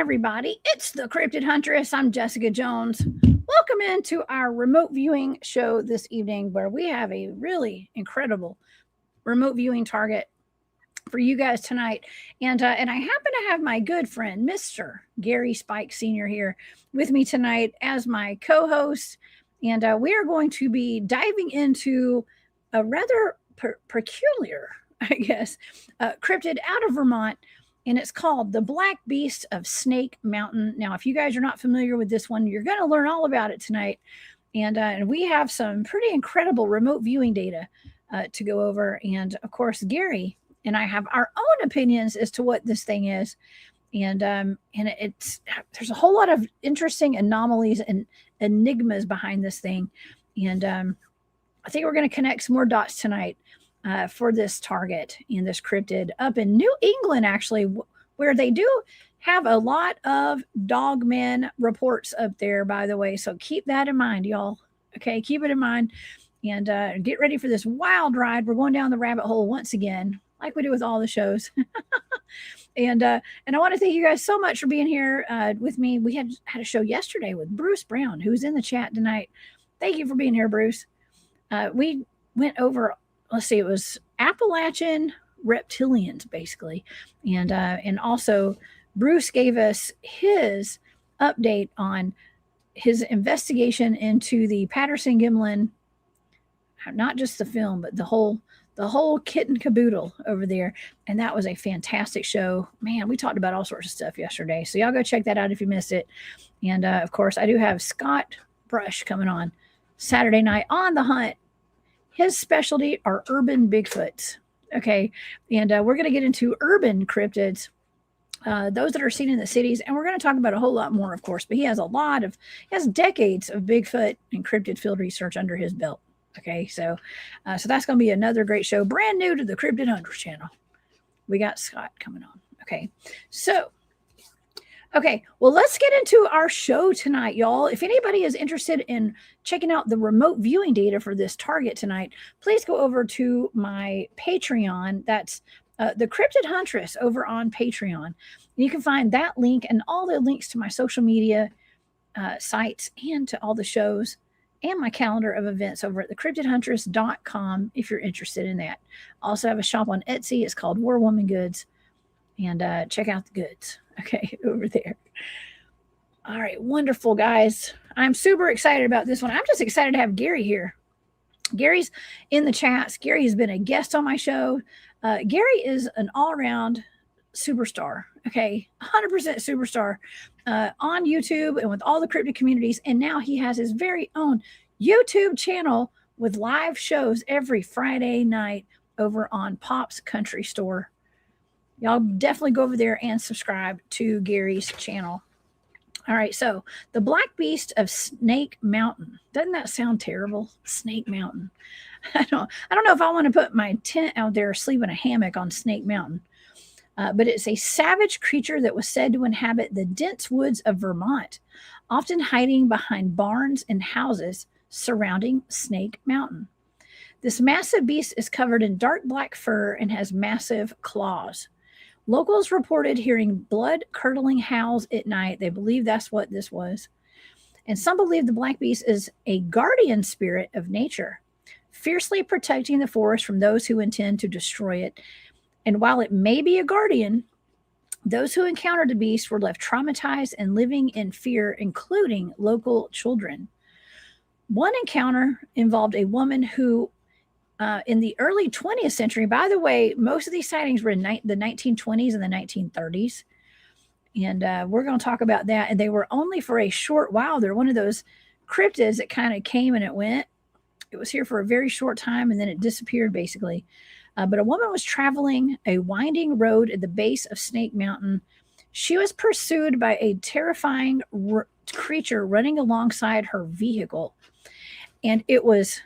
everybody. It's the Cryptid Huntress. I'm Jessica Jones. Welcome into our remote viewing show this evening, where we have a really incredible remote viewing target for you guys tonight. And I happen to have my good friend, Mr. Gary Spike Sr. here with me tonight as my co-host. And we are going to be diving into a rather peculiar, I guess, cryptid out of Vermont, and it's called the Black Beast of Snake Mountain. Now, if you guys are not familiar with this one, you're going to learn all about it tonight. And we have some pretty incredible remote viewing data to go over. And of course, Gary and I have our own opinions as to what this thing is. And there's a whole lot of interesting anomalies and enigmas behind this thing. And I think we're going to connect some more dots tonight for this target in this cryptid up in New England, actually, where they do have a lot of Dogman reports up there, by the way. So keep that in mind, y'all. Okay, keep it in mind, and get ready for this wild ride. We're going down the rabbit hole once again, like we do with all the shows. And I want to thank you guys so much for being here with me. We had a show yesterday with Bruce Brown, who's in the chat tonight. Thank you for being here, Bruce. We went over, let's see, it was Appalachian reptilians, basically. And also Bruce gave us his update on his investigation into the Patterson-Gimlin, not just the film, but the whole kit and caboodle over there. And that was a fantastic show. Man, we talked about all sorts of stuff yesterday. So y'all go check that out if you missed it. And of course, I do have Scott Brush coming on Saturday night on The Hunt. His specialty are urban Bigfoots. Okay. And we're going to get into urban cryptids, those that are seen in the cities. And we're going to talk about a whole lot more, of course, but he has decades of Bigfoot and cryptid field research under his belt. Okay. So that's going to be another great show, brand new to the Cryptid Hunters channel. We got Scott coming on. Okay. Okay, well, let's get into our show tonight, y'all. If anybody is interested in checking out the remote viewing data for this target tonight, please go over to my Patreon. That's the Cryptid Huntress over on Patreon. You can find that link and all the links to my social media sites and to all the shows and my calendar of events over at thecryptidhuntress.com if you're interested in that. Also have a shop on Etsy. It's called War Woman Goods. And check out the goods. Okay, over there. All right, wonderful, guys. I'm super excited about this one. I'm just excited to have Gary here. Gary's in the chats. Gary has been a guest on my show. Gary is an all-around superstar, okay, 100% superstar on YouTube and with all the cryptid communities. And now he has his very own YouTube channel with live shows every Friday night over on Pop's Country Store. Y'all definitely go over there and subscribe to Gary's channel. All right, so the Black Beast of Snake Mountain. Doesn't that sound terrible? Snake Mountain. I don't know if I want to put my tent out there or sleep in a hammock on Snake Mountain. But it's a savage creature that was said to inhabit the dense woods of Vermont, often hiding behind barns and houses surrounding Snake Mountain. This massive beast is covered in dark black fur and has massive claws. Locals reported hearing blood-curdling howls at night. They believe that's what this was. And some believe the Black Beast is a guardian spirit of nature, fiercely protecting the forest from those who intend to destroy it. And while it may be a guardian, those who encountered the beast were left traumatized and living in fear, including local children. One encounter involved a woman who in the early 20th century, by the way, most of these sightings were in the 1920s and the 1930s. And we're going to talk about that. And they were only for a short while. They're one of those cryptids that kind of came and it went. It was here for a very short time and then it disappeared, basically. But a woman was traveling a winding road at the base of Snake Mountain. She was pursued by a terrifying creature running alongside her vehicle. And it was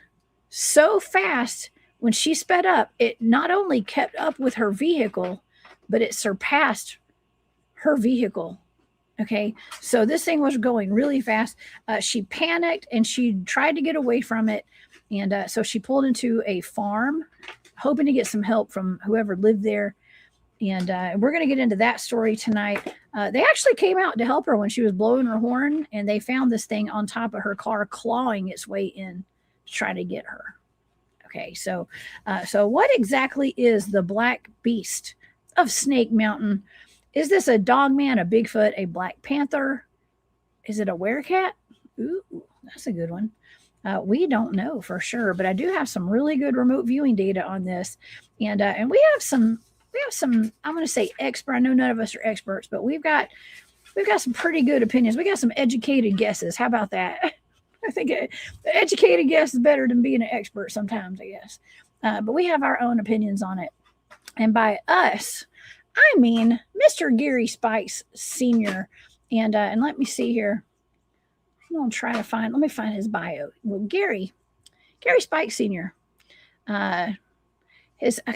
so fast when she sped up, it not only kept up with her vehicle, but it surpassed her vehicle. Okay, so this thing was going really fast. She panicked and she tried to get away from it. And so she pulled into a farm, hoping to get some help from whoever lived there. And we're going to get into that story tonight. They actually came out to help her when she was blowing her horn, and they found this thing on top of her car clawing its way in to try to get her. Okay, so what exactly is the Black Beast of Snake Mountain? Is this a Dogman, a Bigfoot, a Black Panther? Is it a werecat? Ooh, that's a good one. We don't know for sure, but I do have some really good remote viewing data on this, and we have some. I'm going to say expert. I know none of us are experts, but we've got some pretty good opinions. We got some educated guesses. How about that? I think an educated guess is better than being an expert sometimes, I guess. But we have our own opinions on it, and by us, I mean Mr. Gary Spikes Sr. And let me see here. I'm gonna try to find. Let me find his bio. Well, Gary Spikes Sr.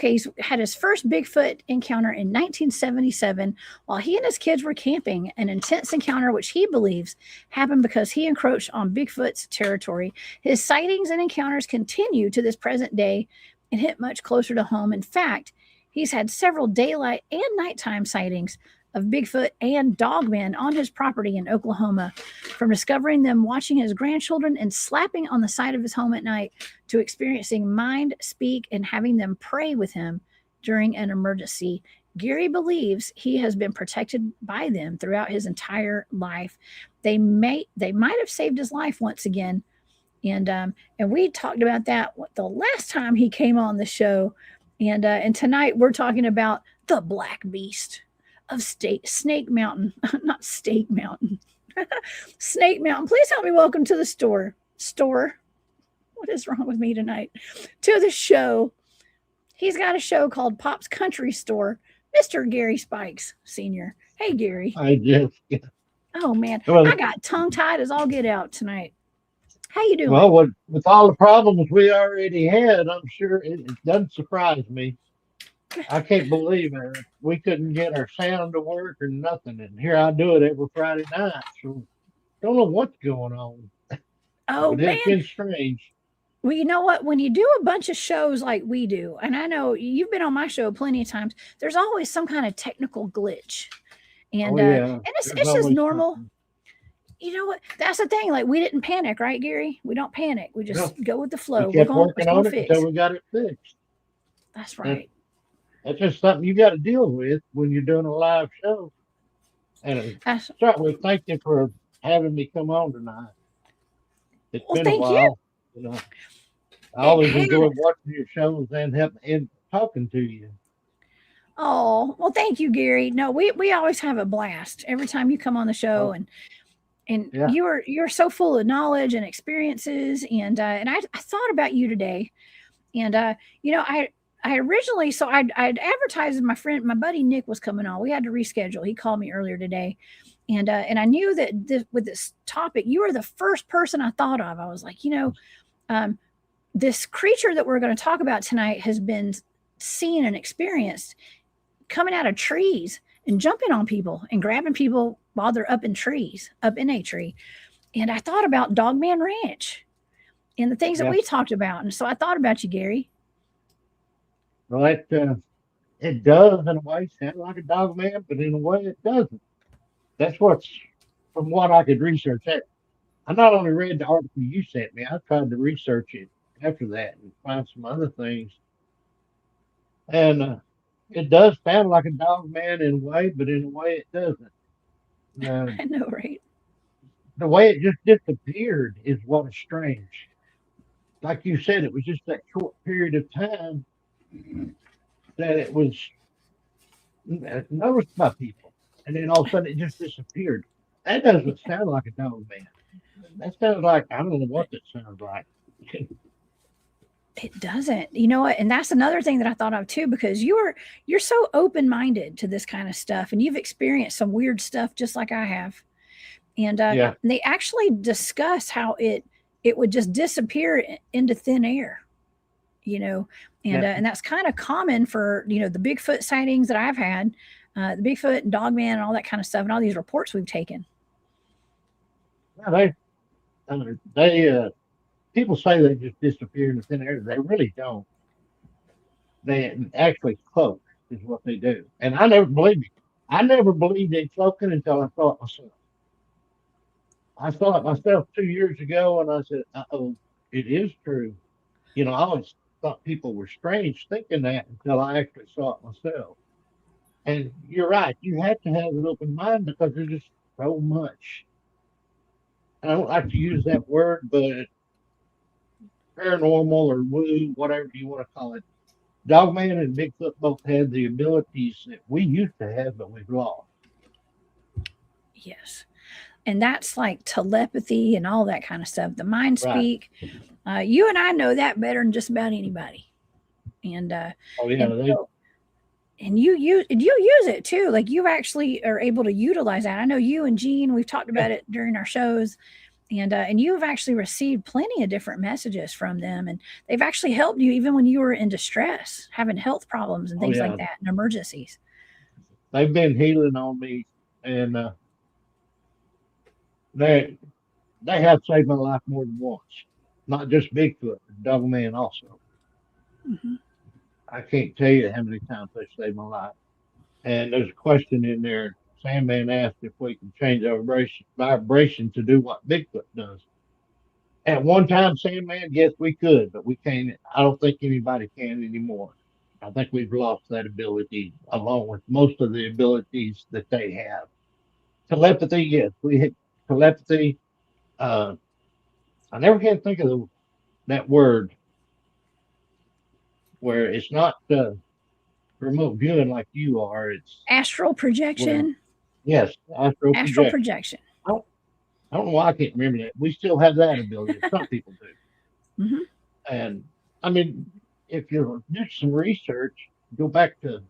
He's had his first Bigfoot encounter in 1977 while he and his kids were camping, an intense encounter which he believes happened because he encroached on Bigfoot's territory. His sightings and encounters continue to this present day and hit much closer to home. In fact, he's had several daylight and nighttime sightings of Bigfoot and Dogmen on his property in Oklahoma, from discovering them watching his grandchildren and slapping on the side of his home at night to experiencing mind speak and having them pray with him during an emergency. Gary believes he has been protected by them throughout his entire life. They might have saved his life once again. And we talked about that the last time he came on the show. And tonight we're talking about the Black Beast of Snake Mountain, not State Mountain, Snake Mountain. Please help me welcome to the store. What is wrong with me tonight? To the show. He's got a show called Pop's Country Store, Mr. Gary Spikes Sr. Hey, Gary. I just. Oh, man. I got tongue-tied as all get out tonight. How you doing? Well, with all the problems we already had, I'm sure it doesn't surprise me. I can't believe it. We couldn't get our sound to work or nothing, and here I do it every Friday night. So don't know what's going on. Oh, but man. It's been strange. Well, you know what? When you do a bunch of shows like we do, and I know you've been on my show plenty of times, there's always some kind of technical glitch. And and it's just normal. Something. You know what? That's the thing. Like, we didn't panic, right, Gary? We don't panic. We just go with the flow. We kept working on it until we got it fixed. That's right. That's just something you got to deal with when you're doing a live show. And start with thank you for having me come on tonight. It's been a while. You know, I always enjoy watching your shows and talking to you. Oh, well, thank you, Gary. No, we always have a blast every time you come on the show, and you're so full of knowledge and experiences, and I thought about you today, and you know, I originally, so I'd advertised my buddy Nick was coming on. We had to reschedule. He called me earlier today, and I knew that with this topic, you were the first person I thought of. I was like, this creature that we're going to talk about tonight has been seen and experienced coming out of trees and jumping on people and grabbing people while they're up in a tree. And I thought about Dogman Ranch and the things that we talked about. And so I thought about you, Gary. Well, it does in a way sound like a Dogman, but in a way it doesn't. That's from what I could research. I not only read the article you sent me, I tried to research it after that and find some other things. And it does sound like a Dogman in a way, but in a way it doesn't. I know, right? The way it just disappeared is what is strange. Like you said, it was just that short period of time that it was noticed by people, and then all of a sudden it just disappeared. That doesn't sound like a Dogman. That sounds like, I don't know what that sounds like. It doesn't. You know what? And that's another thing that I thought of too, because you're so open-minded to this kind of stuff, and you've experienced some weird stuff just like I have. And they actually discuss how it would just disappear into thin air, and that's kind of common for, the Bigfoot sightings that I've had, the Bigfoot and Dogman and all that kind of stuff, and all these reports we've taken. Yeah, they people say they just disappear into thin air. They really don't. They actually cloak. is what they do. And I never believed it. I never believed in cloaking until I saw it myself. I saw it myself 2 years ago, and I said, "Oh, it is true." I always thought people were strange thinking that until I actually saw it myself. And you're right. You have to have an open mind because there's just so much. I don't like to use that word, but paranormal or woo, whatever you want to call it. Dogman and Bigfoot both had the abilities that we used to have, but we've lost. Yes. And that's like telepathy and all that kind of stuff. The mind Right. speak. You and I know that better than just about anybody. And Oh yeah, and so, and you use it too. Like you actually are able to utilize that. I know you and Gene, we've talked about it during our shows, and you've actually received plenty of different messages from them, and they've actually helped you even when you were in distress, having health problems and things like that, and emergencies. They've been healing on me, and they have saved my life more than once. Not just Bigfoot, but Dogman also. Mm-hmm. I can't tell you how many times they saved my life. And there's a question in there. Sandman asked if we can change our vibration to do what Bigfoot does. At one time, Sandman, yes, we could, but we can't. I don't think anybody can anymore. I think we've lost that ability along with most of the abilities that they have. Telepathy, yes, we hit telepathy. Uh, I never can think of that word where it's not remote viewing like you are. It's Astral where, projection. yes, astral Astral projection. projection. I don't know why I can't remember that. We still have that ability. Some people do. Mm-hmm. And I mean, if you do some research, go back to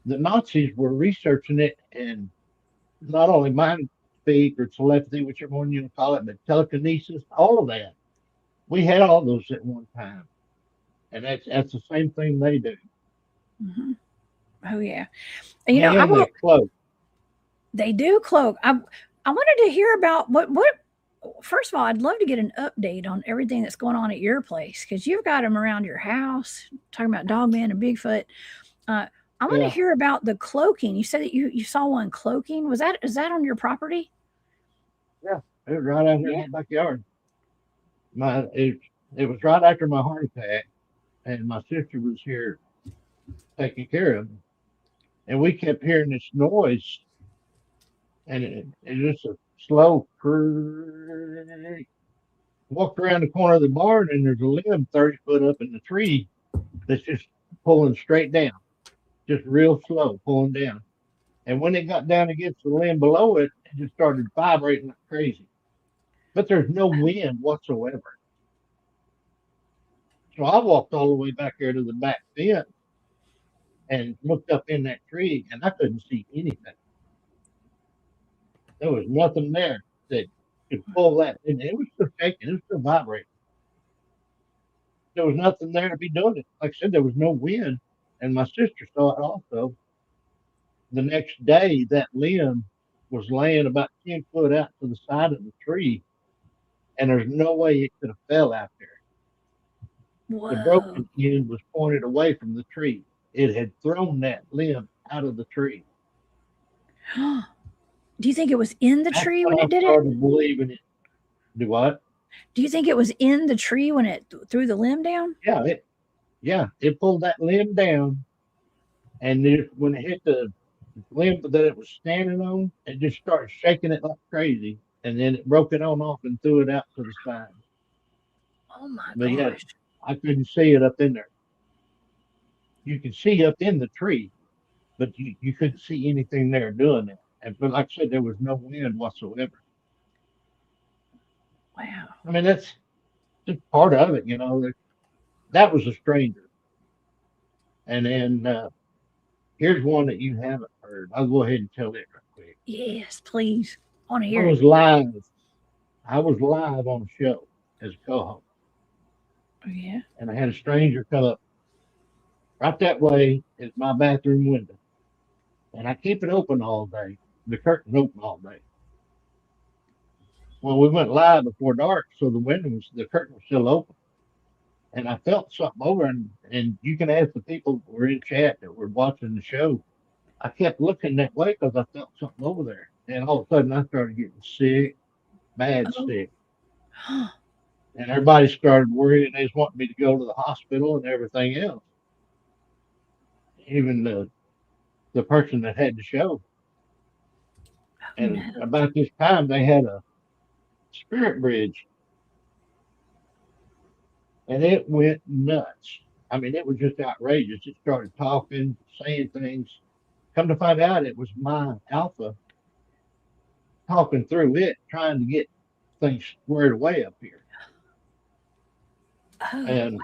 the Nazis were researching it, and not only mind speak or telepathy, whichever one you want to call it, but telekinesis, all of that. We had all those at one time, and that's the same thing they do. Mm-hmm. Oh yeah. And I And will. they cloak. They do cloak. I wanted to hear about what. First of all, I'd love to get an update on everything that's going on at your place because you've got them around your house. Talking about Dogman and Bigfoot. Uh, I want to Yeah, hear about the cloaking. You said that you saw one cloaking. Is that on your property? yeah, it was right out here in Yeah. my backyard. My it was right after my heart attack, and my sister was here taking care of me, and we kept hearing this noise, and it's just a slow. Walked around the corner of the barn, and there's a limb 30 foot up in the tree that's just pulling straight down, just real slow, pulling down. And when it got down against the limb below it, it just started vibrating like crazy. But there's no wind whatsoever. So I walked all the way back there to the back fence and looked up in that tree, and I couldn't see anything. There was nothing there that could pull that. And it was still shaking, it was still vibrating. There was nothing there to be doing it. Like I said, there was no wind. And my sister saw it also. The next day, that limb was laying about 10 foot out to the side of the tree, and there's no way it could have fell out there. The Whoa. broken end was pointed away from the tree. It had thrown that limb out of the tree. Do you think it was in the That's tree when when I it did it? started believing it. Do what? Do you think it was in the tree when it threw the limb down? Yeah, it pulled that limb down, and when it hit the limb that it was standing on, it just started shaking it like crazy, and then it broke it on off and threw it out to the side. Oh my But yeah, gosh. I couldn't see it up in there. You could see up in the tree, but you couldn't see anything there doing that. And but like I said, there was no wind whatsoever. Wow. I mean, that's just part of it. That was a stranger. And then here's one that you haven't heard. I'll go ahead and tell it real quick. Yes, please. I want to I hear it. was live. I was live on a show as a co-host, Oh, yeah. and I had a stranger come up right that way at my bathroom window, and I keep it open all day. The curtain's open all day. Well, we went live before dark, so the curtain was still open, and I felt something over, and you can ask the people that were in chat that were watching the show. I kept looking that way because I felt something over there, and all of a sudden I started getting sick, bad Oh. sick, and everybody started worrying. They just wanted me to go to the hospital and everything else. Even the person that had the show. Oh, And no. about this time, they had a spirit bridge, and it went nuts. I mean, it was just outrageous. It started talking, saying things. Come to find out, it was my alpha talking through it, trying to get things squared away up here. Oh, And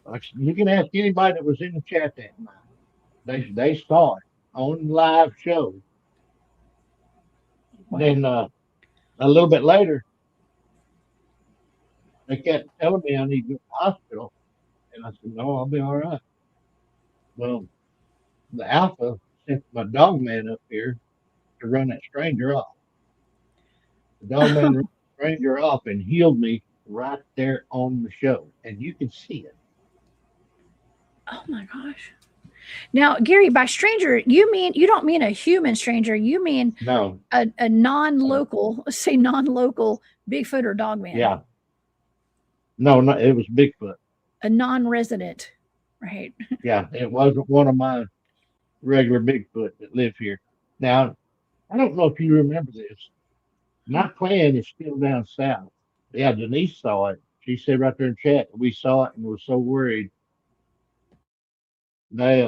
like, you can ask anybody that was in the chat that night. They saw it on live show. wow. Then a little bit later, they kept telling me I need to go to the hospital, and I said, "No, I'll be all right." Well, the alpha sent my dogman up here to run that stranger off. The dogman ran the stranger off and healed me right there on the show, and you can see it. Oh my gosh. Now, Gary, by stranger, you don't mean a human stranger. You mean No, a non-local, let's say non-local Bigfoot or Dogman, yeah, no, no, it was Bigfoot. a non-resident, right? Yeah, it wasn't one of my regular Bigfoot that live here. Now, I don't know if you remember this. My clan is still down south. Yeah, Denise saw it. She said right there in chat, we saw it and were so worried. They,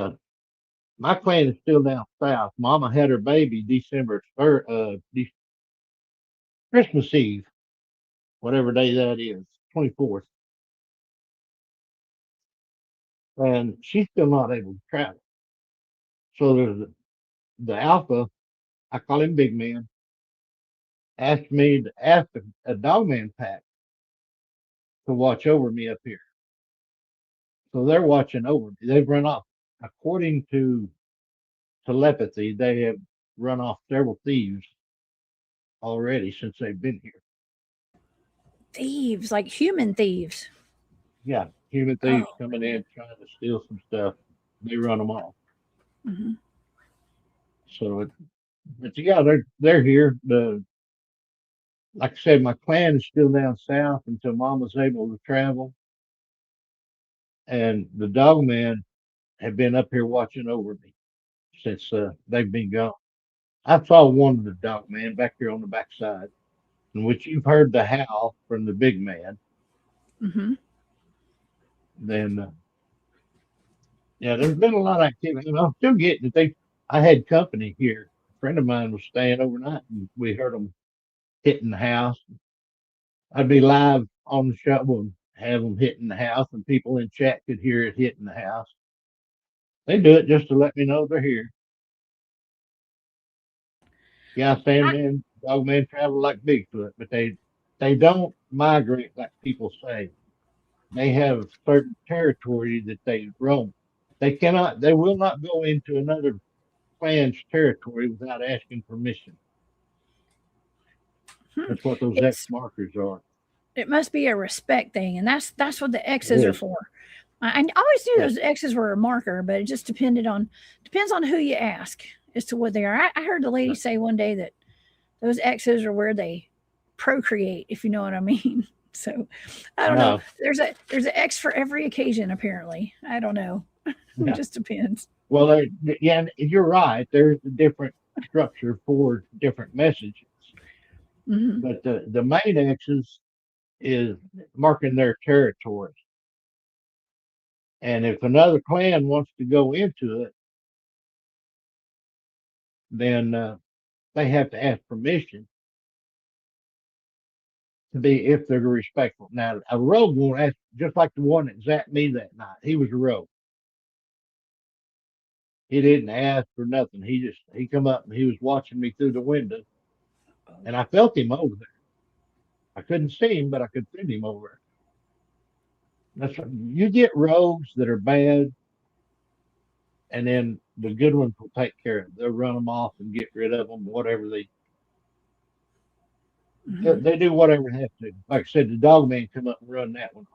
my clan is still down south. Mama had her baby December 3rd, Christmas Eve, whatever day that is, 24th. And she's still not able to travel. So there's the alpha, I call him Big Man, asked me to ask a dogman pack to watch over me up here. So they're watching over me. They've run off. According to telepathy, they have run off several thieves already since they've been here. Thieves, like human thieves. Yeah, human Oh thieves coming man. in trying to steal some stuff. They run them off. Hmm. So, but yeah, they're here. The Like I said, my clan is still down south until Mama's able to travel, and the dogmen have been up here watching over me since they've been gone. I saw one of the dogmen back here on the backside, in which you've heard the howl from the big man. Hmm. Then, yeah, there's been a lot of activity, and I'm still getting it. I had company here. A friend of mine was staying overnight, and we heard them hitting the house. I'd be live on the show and have them hitting the house, and people in chat could hear it hitting the house. They do it just to let me know they're here. Yeah, Sandman, Dogman travel like Bigfoot, but they don't migrate like people say. They have certain territory that they roam. They will not go into another clan's territory without asking permission. Hmm. That's what those X It's markers are. it must be a respect thing, and that's what the It X's are is. for. I always knew Yeah. those X's were a marker, but it just depends on who you ask as to what they are. I heard the lady Right. say one day that those X's are where they procreate, if you know what I mean. So I don't know. No. There's an X for every occasion, apparently. I don't know. It Yeah. just depends. Well, yeah, and you're right. There's a different structure for different messages, Hmm. but the main X's is marking their territory. And if another clan wants to go into it, then they have to ask permission to be if they're respectful. Now, a rogue won't ask, just like the one that zapped me that night. He was a rogue. He didn't ask for nothing. He come up and he was watching me through the window, and I felt him over there. I couldn't see him, but I could feel him over there. You get rogues that are bad, and then the good ones will take care of them. They'll run them off and get rid of them, whatever Hmm. they do whatever they have to. Like I said, the dog man come up and run that one.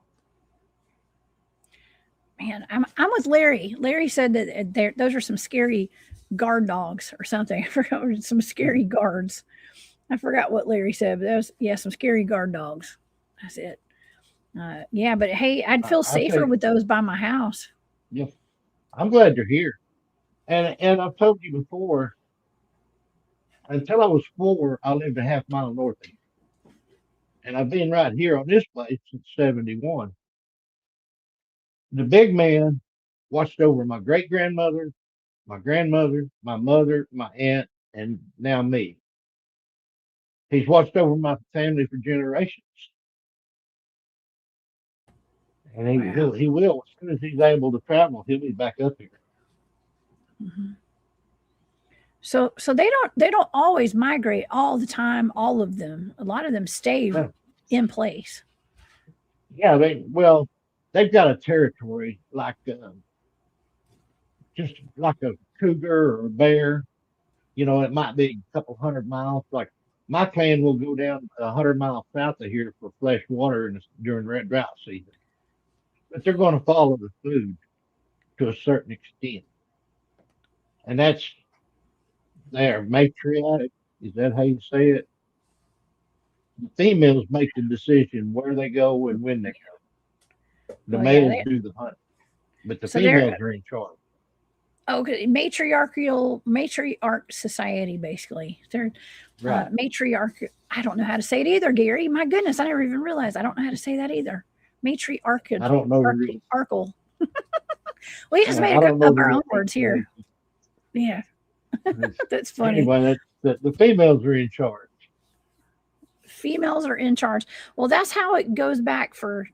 Man, I'm with Larry. Larry said that those are some scary guard dogs or something. I forgot some scary guards. I forgot what Larry said, but that was some scary guard dogs. That's it. Yeah, but hey, I'd feel I safer say, with those by my house. yeah, I'm glad you're here. And I've told you before, until I was 4, I lived a half mile north of you. And I've been right here on this place since 71. The big man watched over my great grandmother, my grandmother, my mother, my aunt, and now me. He's watched over my family for generations. And Wow. he will, as soon as he's able to travel, he'll be back up here. Mm-hmm. So they don't always migrate all the time. All of them. A lot of them stay Yeah, in place. yeah, they've got a territory like just like a cougar or a bear. You know, it might be a couple 100 miles. Like my clan will go down 100 miles south of here for fresh water during red drought season, but they're going to follow the food to a certain extent, and that's their matriarch. Is that how you say it? The females make the decision where they go and when they go. The Oh yeah. males do the hunt, but the So they're females are in charge. okay. Matriarch society, basically. They're Right. matriarch. I don't know how to say it either, Gary. My goodness, I never even realized I don't know how to say that either. Matriarchal. I don't know the real. Arkle. We just Yeah, made I don't know up the our own real words here. explanation. Yeah, that's funny. Anyway, the females are in charge. Females are in charge. Well, that's how it goes back for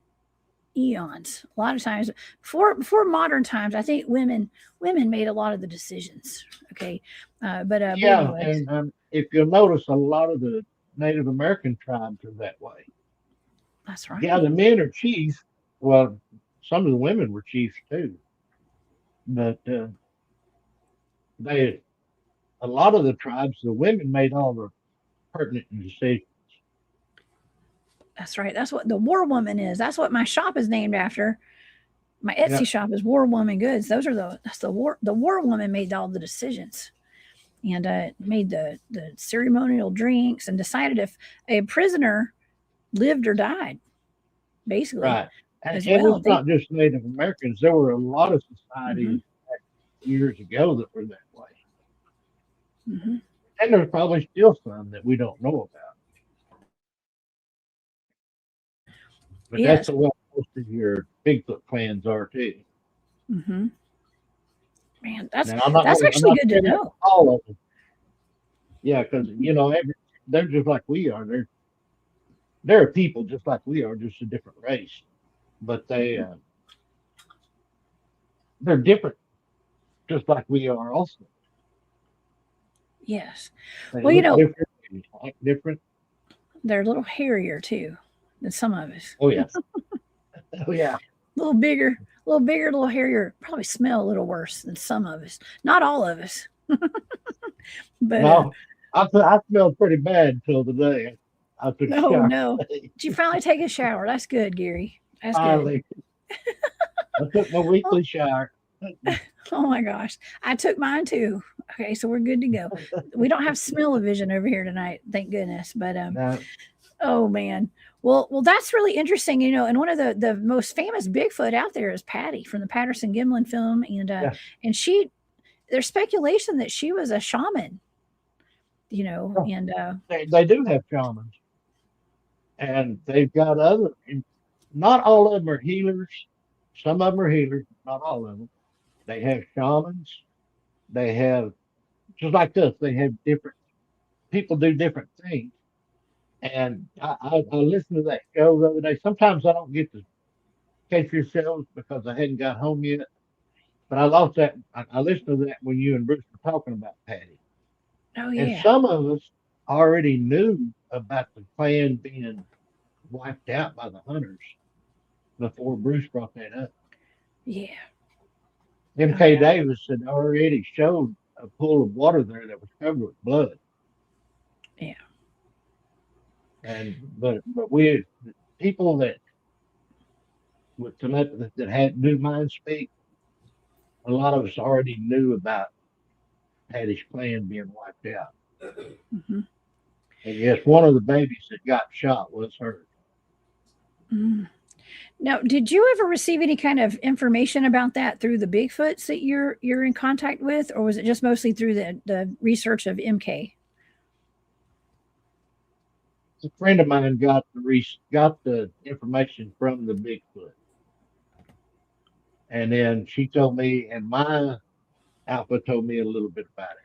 eons. A lot of times, before modern times, I think women made a lot of the decisions. Okay, but Yeah, anyways, and if you'll notice, a lot of the Native American tribes are that way. that's Yeah, right. the men are chiefs. Well, some of the women were chiefs too, but they a lot of the tribes, the women made all the pertinent decisions. That's right. That's what the War Woman is. That's what my shop is named after. My Yeah, Etsy shop is War Woman Goods. Those are that's the War Woman made all the decisions and made the ceremonial drinks and decided if a prisoner lived or died, basically, right. And, as and well. it's They not just Native Americans. There were a lot of hmm societies years ago that were that way, hmm and there's probably still some that we don't know about. But that's yes. the way most of your Bigfoot clans are too. hmm Man, Now that's I'm actually not good to saying that know. all of them. Yeah, because they're just like we are. They're people just like we are, just a different race. But Mhm. they're different, just like we are. Also, Yes. they Well, look different, they act different. they're a little hairier too than some of us. Oh yeah, oh yeah. A little bigger, a little bigger, a little hairier. Probably smell a little worse than some of us. Not all of us, but No, I smelled pretty bad until today. I took a no, shower no. today. Did you finally take a shower? That's good, Gary. That's good. Finally, I took my Oh, weekly shower. oh my gosh, I took mine too. Okay, so we're good to go. We don't have smell-o-vision over here tonight, thank goodness. But Now, oh man. Well, that's really interesting. And one of the most famous Bigfoot out there is Patty from the Patterson Gimlin film, yeah, and she there's speculation that she was a shaman. yeah, And they do have shamans, and they've got other. Not all of them are healers. Some of them are healers, not all of them. They have shamans. They have just like us. They have different people do different things. And I listened to that show the other day. Sometimes I don't get to catch your shows because I hadn't got home yet. But I lost that. I listened to that when you and Bruce were talking about Patty. oh And yeah, some of us already knew about the clan being wiped out by the hunters before Bruce brought that up. yeah, oh M.K. yeah, Davis had already showed a pool of water there that was covered with blood. yeah. And but we people that with telepathy that had knew mind speak. A lot of us already knew about Patty's clan being wiped out. Mm-hmm. And yes, one of the babies that got shot was hers. Mm. Now, did you ever receive any kind of information about that through the Bigfoots that you're in contact with, or was it just mostly through the research of MK? A friend of mine got the information from the Bigfoot, and then she told me, and my alpha told me a little bit about it.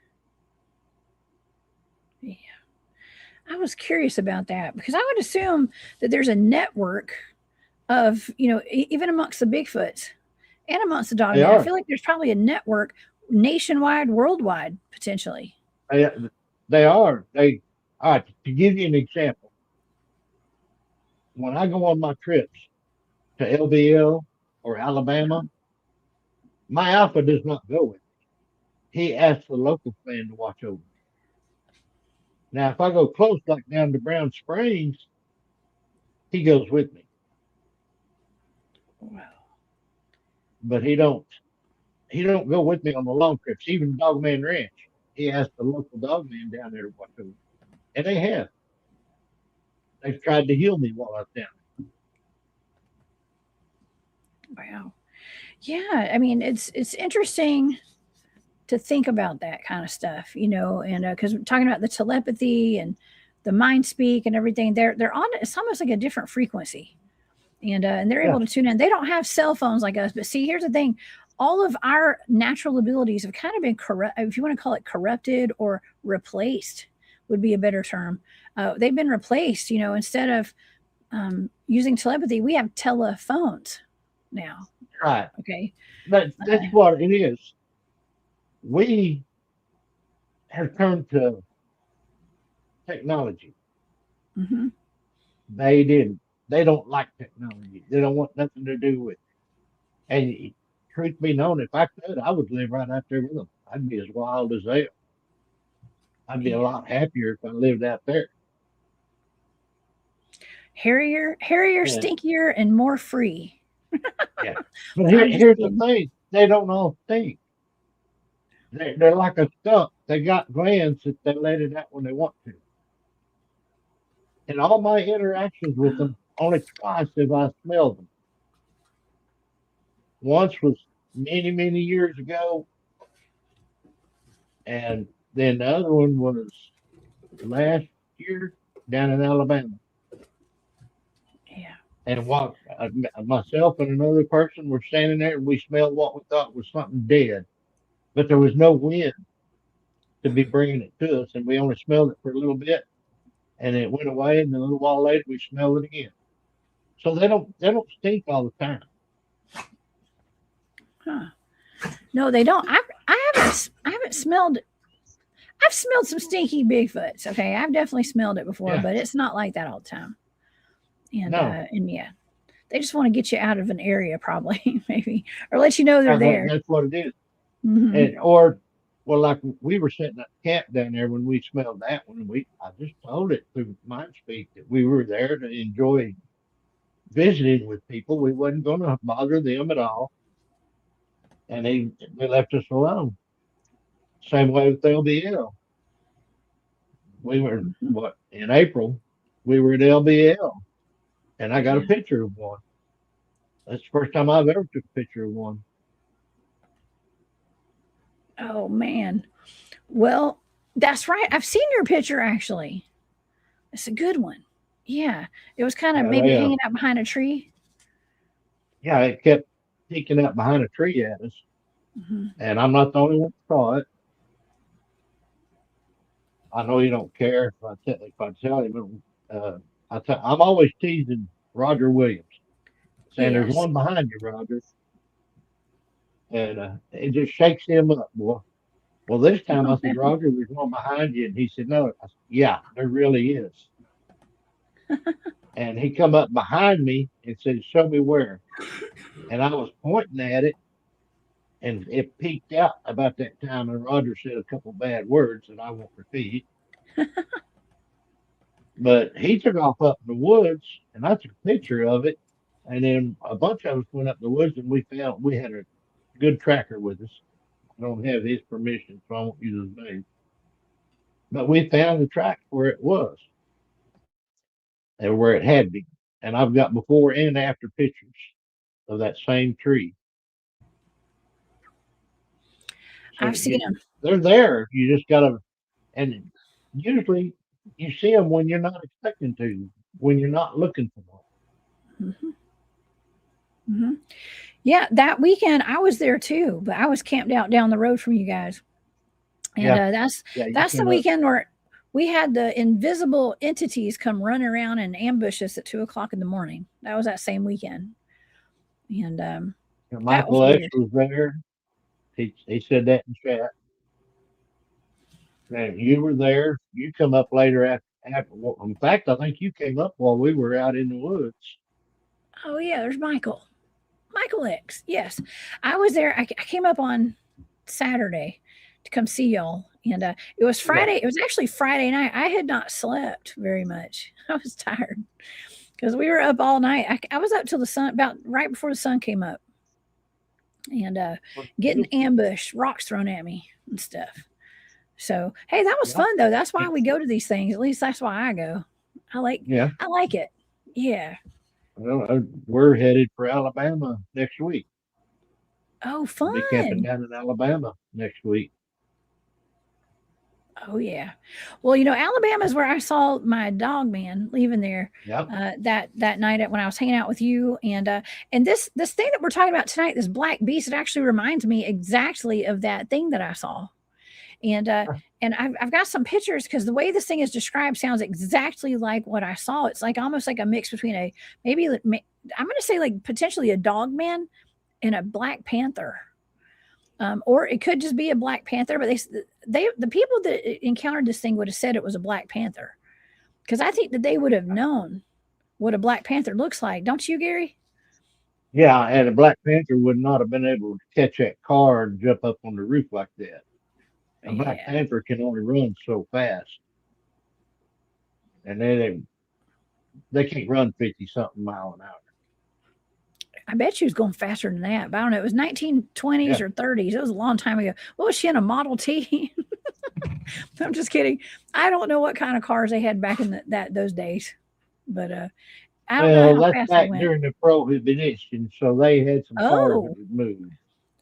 Yeah. I was curious about that because I would assume that there's a network of, even amongst the Bigfoots and amongst the They Dogmen. I are. feel like there's probably a network nationwide, worldwide, potentially. They, they are. They all right. To give you an example, when I go on my trips to LBL or Alabama, my alpha does not go with me. He asks the local clan to watch over me. Now, if I go close, like down to Brown Springs, he goes with me, Wow. but he don't go with me on the long trips. Even Dogman Ranch, he asked the local dogman down there to watch over me, and they have. They've tried to heal me while I was down Wow. Yeah, I mean, it's interesting to think about that kind of stuff, and because we're talking about the telepathy and the mind speak and everything, they're on. It's almost like a different frequency, and they're there. able to tune in. They don't have cell phones like us, but see, here's the thing: all of our natural abilities have kind of been corrupt. If you want to call it corrupted or replaced, would be a better term. They've been replaced. Instead of using telepathy, we have telephones now. Yeah, right. Okay. That's what it is. We have turned to technology. Mm-hmm. They didn't. They don't like technology. They don't want nothing to do with it. And truth be known, if I could, I would live right out there with them. I'd be as wild as they are. I'd be a Yeah. lot happier if I lived out there. Hairier, Yeah, stinkier, and more free. yeah. But I'm just here's the kidding. thing: they don't all think. They're like a skunk. They got glands that they let it out when they want to. In all my interactions with Wow. them, only twice have I smelled them. Once was many, many years ago, and then the other one was last year down in Alabama. Yeah. And what myself and another person were standing there, and we smelled what we thought was something dead, but there was no wind to be bringing it to us, and we only smelled it for a little bit, and it went away. And then a little while later, we smelled it again. So they don't stink all the time. Huh. No, they don't. I haven't smelled. I've smelled some stinky Bigfoots. Okay, I've definitely smelled it before, Yeah, but it's not like that all the time. no, And yeah, they just want to get you out of an area, probably maybe, or let you know they're there. that's what it is. Hmm. And or well, like we were sitting at camp down there when we smelled that one, and I just told it through mind speak that we were there to enjoy visiting with people. We wasn't going to bother them at all, and they left us alone. Same way with LBL. We were Hmm. what in April. We were at LBL, and I got a Yeah. picture of one. That's the first time I've ever took a picture of one. Oh man. Well, that's right. I've seen your picture actually. It's a good one. Yeah. It was kind of Yeah, maybe hanging out behind a tree. yeah, it kept peeking up behind a tree at us, Hmm. and I'm not the only one that saw it. I know you don't care if I tell him. I'm always teasing Roger Williams, saying there's Yes. one behind you, Roger, and it just shakes him up, boy. Well, this time I said, Roger, there's one behind you, and he said, no. I said, yeah, there really is. And he come up behind me and said, show me where. And I was pointing at it, and it peeked out about that time, and Roger said a couple bad words that I won't repeat. But he took off up in the woods, and I took a picture of it. And then a bunch of us went up the woods and we had a good tracker with us. I don't have his permission, so I won't use his name. But we found the tracks where it was and where it had been. And I've got before and after pictures of that same tree. So I've seen them. they're there. You just gotta, and usually you see them when you're not expecting to, when you're not looking for them. Mm-hmm. Mm-hmm. Yeah, that weekend I was there too, but I was camped out down the road from you guys, and Yeah, that's yeah, you that's the came up. weekend where we had the invisible entities come running around and ambush us at 2 o'clock in the morning. That was that same weekend, and that was Michael X weird. was there. He said that in chat. And you were there. You come up later after. Well, in fact, I think you came up while we were out in the woods. Oh yeah, there's Michael. Michael X. Yes, I was there. I came up on Saturday to come see y'all, and it was Yeah. Friday. It was actually Friday night. I had not slept very much. I was tired because we were up all night. I was up till the sun, about right before the sun came up, and getting ambushed, rocks thrown at me and stuff. So hey, that was Yeah. fun though. That's why we go to these things. At least that's why I go. I like Yeah. I like it. Yeah. Well, we're headed for Alabama next week. Oh, We'll be camping fun. down in Alabama next week. Oh yeah. Well, Alabama is where I saw my Dogman leaving there Yep. that night when I was hanging out with you, and this thing that we're talking about tonight, this black beast, it actually reminds me exactly of that thing that I saw, and uh, and I've got some pictures because the way this thing is described sounds exactly like what I saw. It's like almost like a mix between I'm going to say like potentially a Dogman and a Black Panther. Or it could just be a Black Panther, but the people that encountered this thing would have said it was a Black Panther because I think that they would have known what a Black Panther looks like, don't you, Gary? Yeah, and a Black Panther would not have been able to catch that car and jump up on the roof like that. A Black Yeah, Panther can only run so fast, and they can't run 50 something mile an hour. I bet she was going faster than that. But I don't know. It was 1920s Yeah. or 30s. It was a long time ago. What was she in, a Model T? I'm just kidding. I don't know what kind of cars they had back in those days, but I don't know Well, how that's fast they back went. during the Prohibition, so they had some cars that Oh, would move.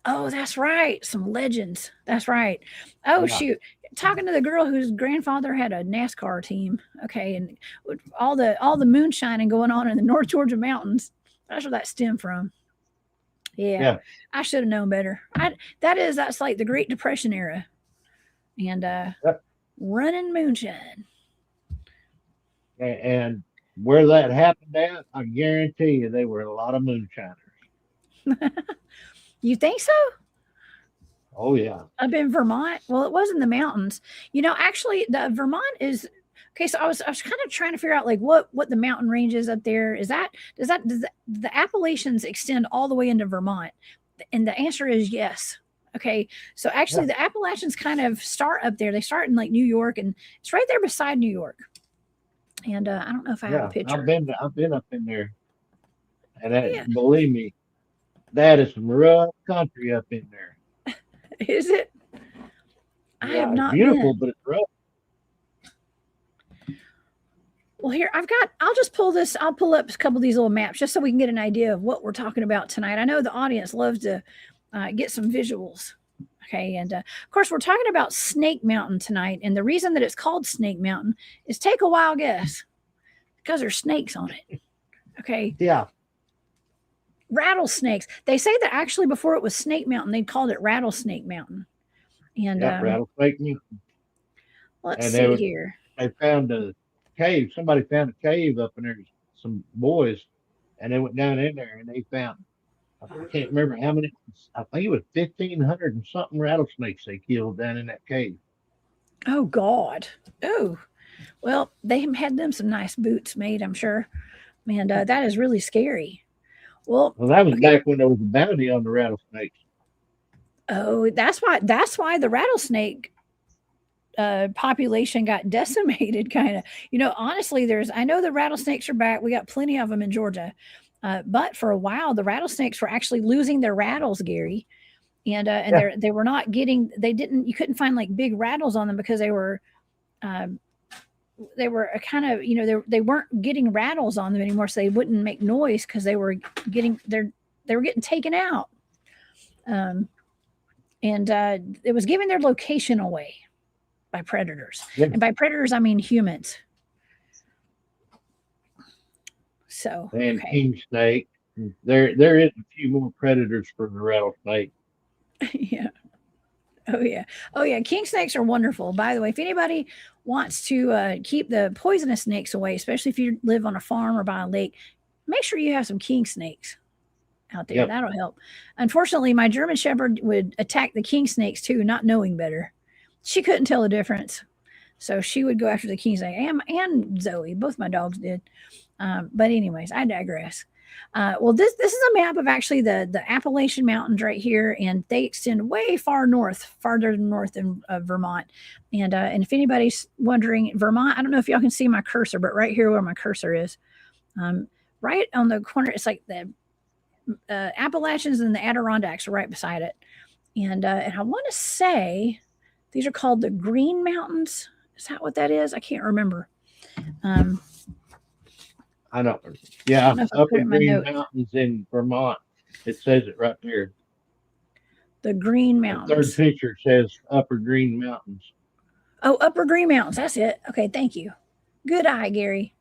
Oh, that's right. Some legends. That's right. Oh, Yeah. shoot. Talking to the girl whose grandfather had a NASCAR team. Okay, and with all the moonshining going on in the North Georgia mountains. That's where that stemmed from. Yeah, Yeah. I should have known better. That's like the Great Depression era, and Yep. running moonshine. And where that happened at, I guarantee you they were a lot of moonshiners. You think so? Oh yeah. Up in Vermont? Well, it was in the mountains. Actually, the Vermont is okay. So I was kind of trying to figure out like what the mountain range is up there. Does the Appalachians extend all the way into Vermont? And the answer is yes. Okay, so actually, Yeah. the Appalachians kind of start up there. They start in like New York, and it's right there beside New York. And I don't know if I have a Yeah. I've picture. been I've been up in there, and Yeah, believe me, that is some rough country up in there. is it? I have Yeah, it's not beautiful, been. but it's rough. Well, here I'll just pull this. I'll pull up a couple of these little maps just so we can get an idea of what we're talking about tonight. I know the audience loves to get some visuals. Okay, and of course we're talking about Snake Mountain tonight, and the reason that it's called Snake Mountain is take a wild guess because there's snakes on it. Okay, Yeah. rattlesnakes. They say that actually before it was Snake Mountain, they called it Rattlesnake Mountain. And Yeah. Rattlesnake Mountain. let's And see here. they found a cave. Somebody found a cave up in there. Some boys, and they went down in there and they found. I can't remember how many. I think it was 1,500 and something rattlesnakes they killed down in that cave. Oh God. Oh, well, they had them some nice boots made, I'm sure. And that is really scary. Well, Well, that was okay. back when there was a bounty on the rattlesnakes. Oh, that's why the rattlesnake population got decimated. Kind of. Honestly, I know the rattlesnakes are back. We got plenty of them in Georgia, But for a while, the rattlesnakes were actually losing their rattles, Gary, and they were not getting. They didn't. You couldn't find like big rattles on them because um, they were a kind of they weren't getting rattles on them anymore, so they wouldn't make noise because they were getting taken out. Um, and it was giving their location away by predators, and by predators I mean humans. So and king snake. There is a few more predators for the rattlesnake. Yeah. Oh yeah. Oh yeah. King snakes are wonderful. By the way, if anybody wants to keep the poisonous snakes away, especially if you live on a farm or by a lake, make sure you have some king snakes out there. Yep. That'll help. Unfortunately, my German Shepherd would attack the king snakes too, not knowing better. She couldn't tell the difference, so she would go after the king snake. And Zoe, both my dogs did. But anyways, I digress. Well, this is a map of actually the Appalachian Mountains right here, and they extend way far north, farther north than Vermont. And if anybody's wondering, Vermont, I don't know if y'all can see my cursor, but right here where my cursor is, right on the corner, it's like the Appalachians and the Adirondacks are right beside it. And I want to say these are called the Green Mountains. Is that what that is? I can't remember. I know. Yeah, Upper Green Mountains in Vermont. It says it right there. The Green Mountains. The third picture says Upper Green Mountains. Oh, Upper Green Mountains. That's it. Okay, thank you. Good eye, Gary.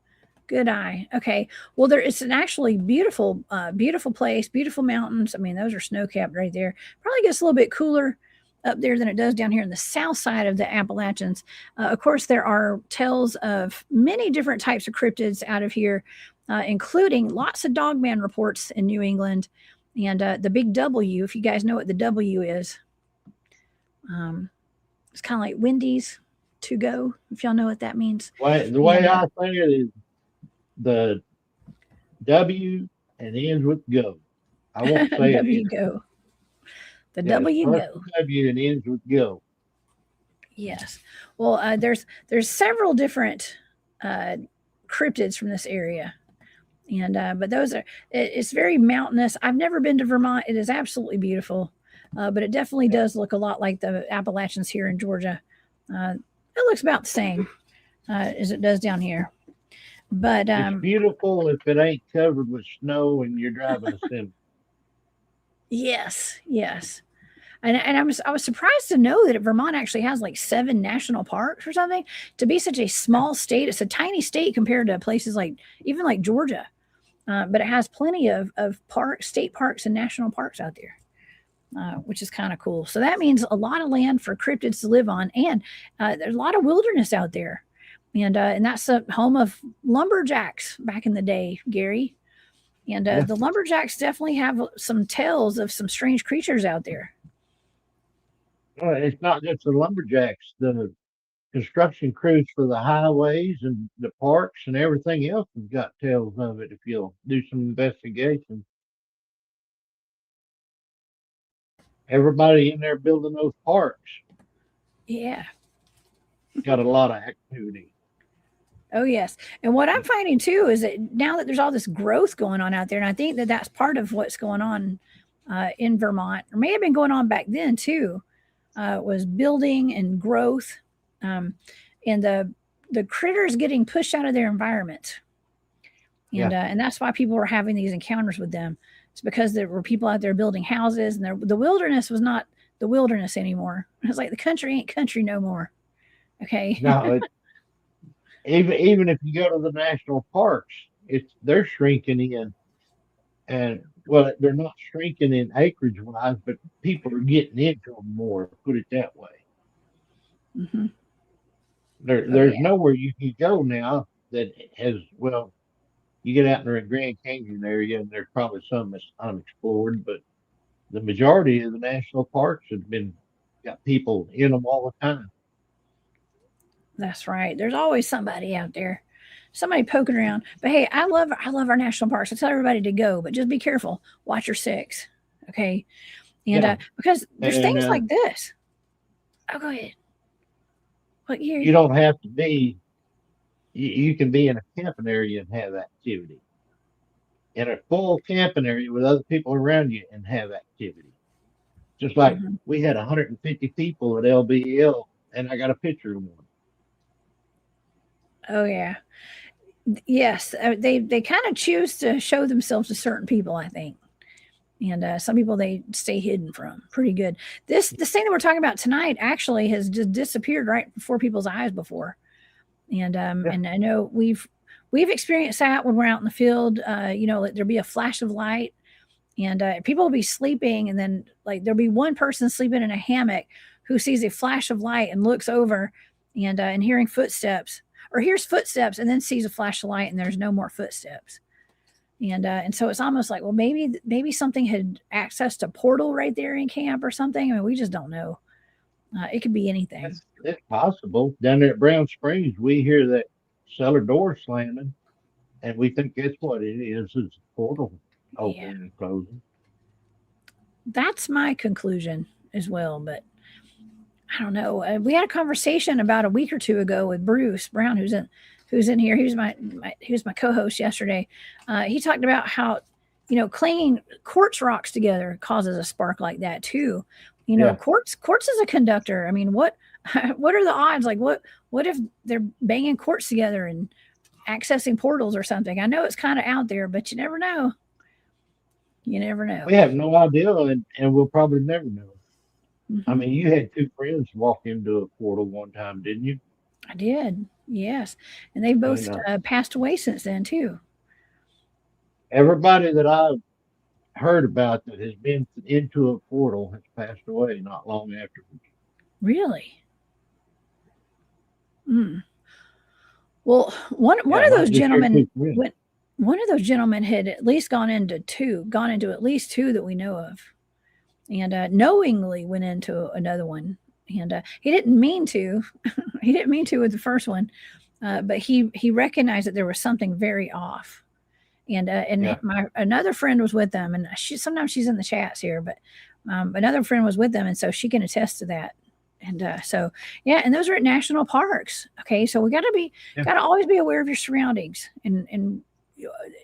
Good eye. Okay. Well, it's an actually beautiful, beautiful place, beautiful mountains. I mean, those are snow capped right there. Probably gets a little bit cooler up there than it does down here in the south side of the Appalachians. Of course, there are tales of many different types of cryptids out of here, including lots of Dogman reports in New England, and the big W. If you guys know what the W is, it's kind of like Wendy's to go. If y'all know what that means. The way I think it is, the W and ends with go. I won't say W go. The W go. W and ends with go. Yes. Well, there's several different cryptids from this area, and but it's very mountainous. I've never been to Vermont. It is absolutely beautiful, but it definitely does look a lot like the Appalachians here in Georgia. It looks about the same as it does down here. But it's beautiful if it ain't covered with snow and you're driving a sim. Yes, yes. And I was surprised to know that Vermont actually has like 7 national parks or something. To be such a small state, it's a tiny state compared to places like even like Georgia, but it has plenty of state parks and national parks out there, which is kind of cool. So that means a lot of land for cryptids to live on, and there's a lot of wilderness out there, and that's the home of lumberjacks back in the day, Gary. And the lumberjacks definitely have some tales of some strange creatures out there. Well, it's not just the lumberjacks. The construction crews for the highways and the parks and everything else has got tales of it if you'll do some investigation. Everybody in there building those parks. Yeah. Got a lot of activity. Oh, yes. And what I'm finding too is that now that there's all this growth going on out there, and I think that that's part of what's going on in Vermont, or may have been going on back then too, was building and growth, and the critters getting pushed out of their environment. And that's why people were having these encounters with them. It's because there were people out there building houses, and the wilderness was not the wilderness anymore. It's like the country ain't country no more. Okay. No, even if you go to the national parks, they're shrinking in, and well, they're not shrinking in acreage wise, but people are getting into them more. Put it that way. Mm-hmm. There's nowhere you can go now that has you get out in the Grand Canyon area, and there's probably some that's unexplored, but the majority of the national parks have got people in them all the time. That's right. There's always somebody out there, somebody poking around. But hey, I love our national parks. I tell everybody to go, but just be careful. Watch your six, okay? And because there's things like this. Oh, go ahead. What year? You don't have to be. You can be in a camping area and have activity. in a full camping area with other people around you and have activity. Just like Mhm. we had 150 people at LBL, and I got a picture of one. Oh yeah. Yes, they kind of choose to show themselves to certain people, I think, and some people they stay hidden from. Pretty good. This thing that we're talking about tonight actually has just disappeared right before people's eyes before, Yeah, and I know we've experienced that when we're out in the field. Like, there'll be a flash of light, and people will be sleeping, and then like there'll be one person sleeping in a hammock who sees a flash of light and looks over, and hearing footsteps or hears footsteps and then sees a flash of light and there's no more footsteps. And so it's almost like, well, maybe something had accessed a portal right there in camp or something. I mean, we just don't know. It could be anything. it's possible. Down there at Brown Springs, we hear that cellar door slamming, and we think that's what it is. It's a portal Yeah, opening and closing. that's my conclusion as well. But I don't know. We had a conversation about a week or two ago with Bruce Brown, who's in here. He was my co-host yesterday. He talked about how, clanging quartz rocks together causes a spark like that too. Yeah, Quartz is a conductor. I mean, what what are the odds? Like, what if they're banging quartz together and accessing portals or something? I know it's kind of out there, but you never know. You never know. we have no idea, and we'll probably never know. I Hmm. mean, you had two friends walk into a portal one time, didn't you? I did. Yes, and they both And passed away since then too. everybody that I've heard about that has been into a portal has passed away not long afterwards. Really? Mm. Well, one Yeah, of not those just your two gentlemen friends. went. One of those gentlemen had at least gone into at least two that we know of, and knowingly went into another one. And he didn't mean to. He didn't mean to with the first one, but he recognized that there was something very off. And Yeah, my another friend was with them, and sometimes she's in the chats here, but another friend was with them, and so she can attest to that. And so yeah, and those are at national parks. Okay, so we yeah. got to always be aware of your surroundings and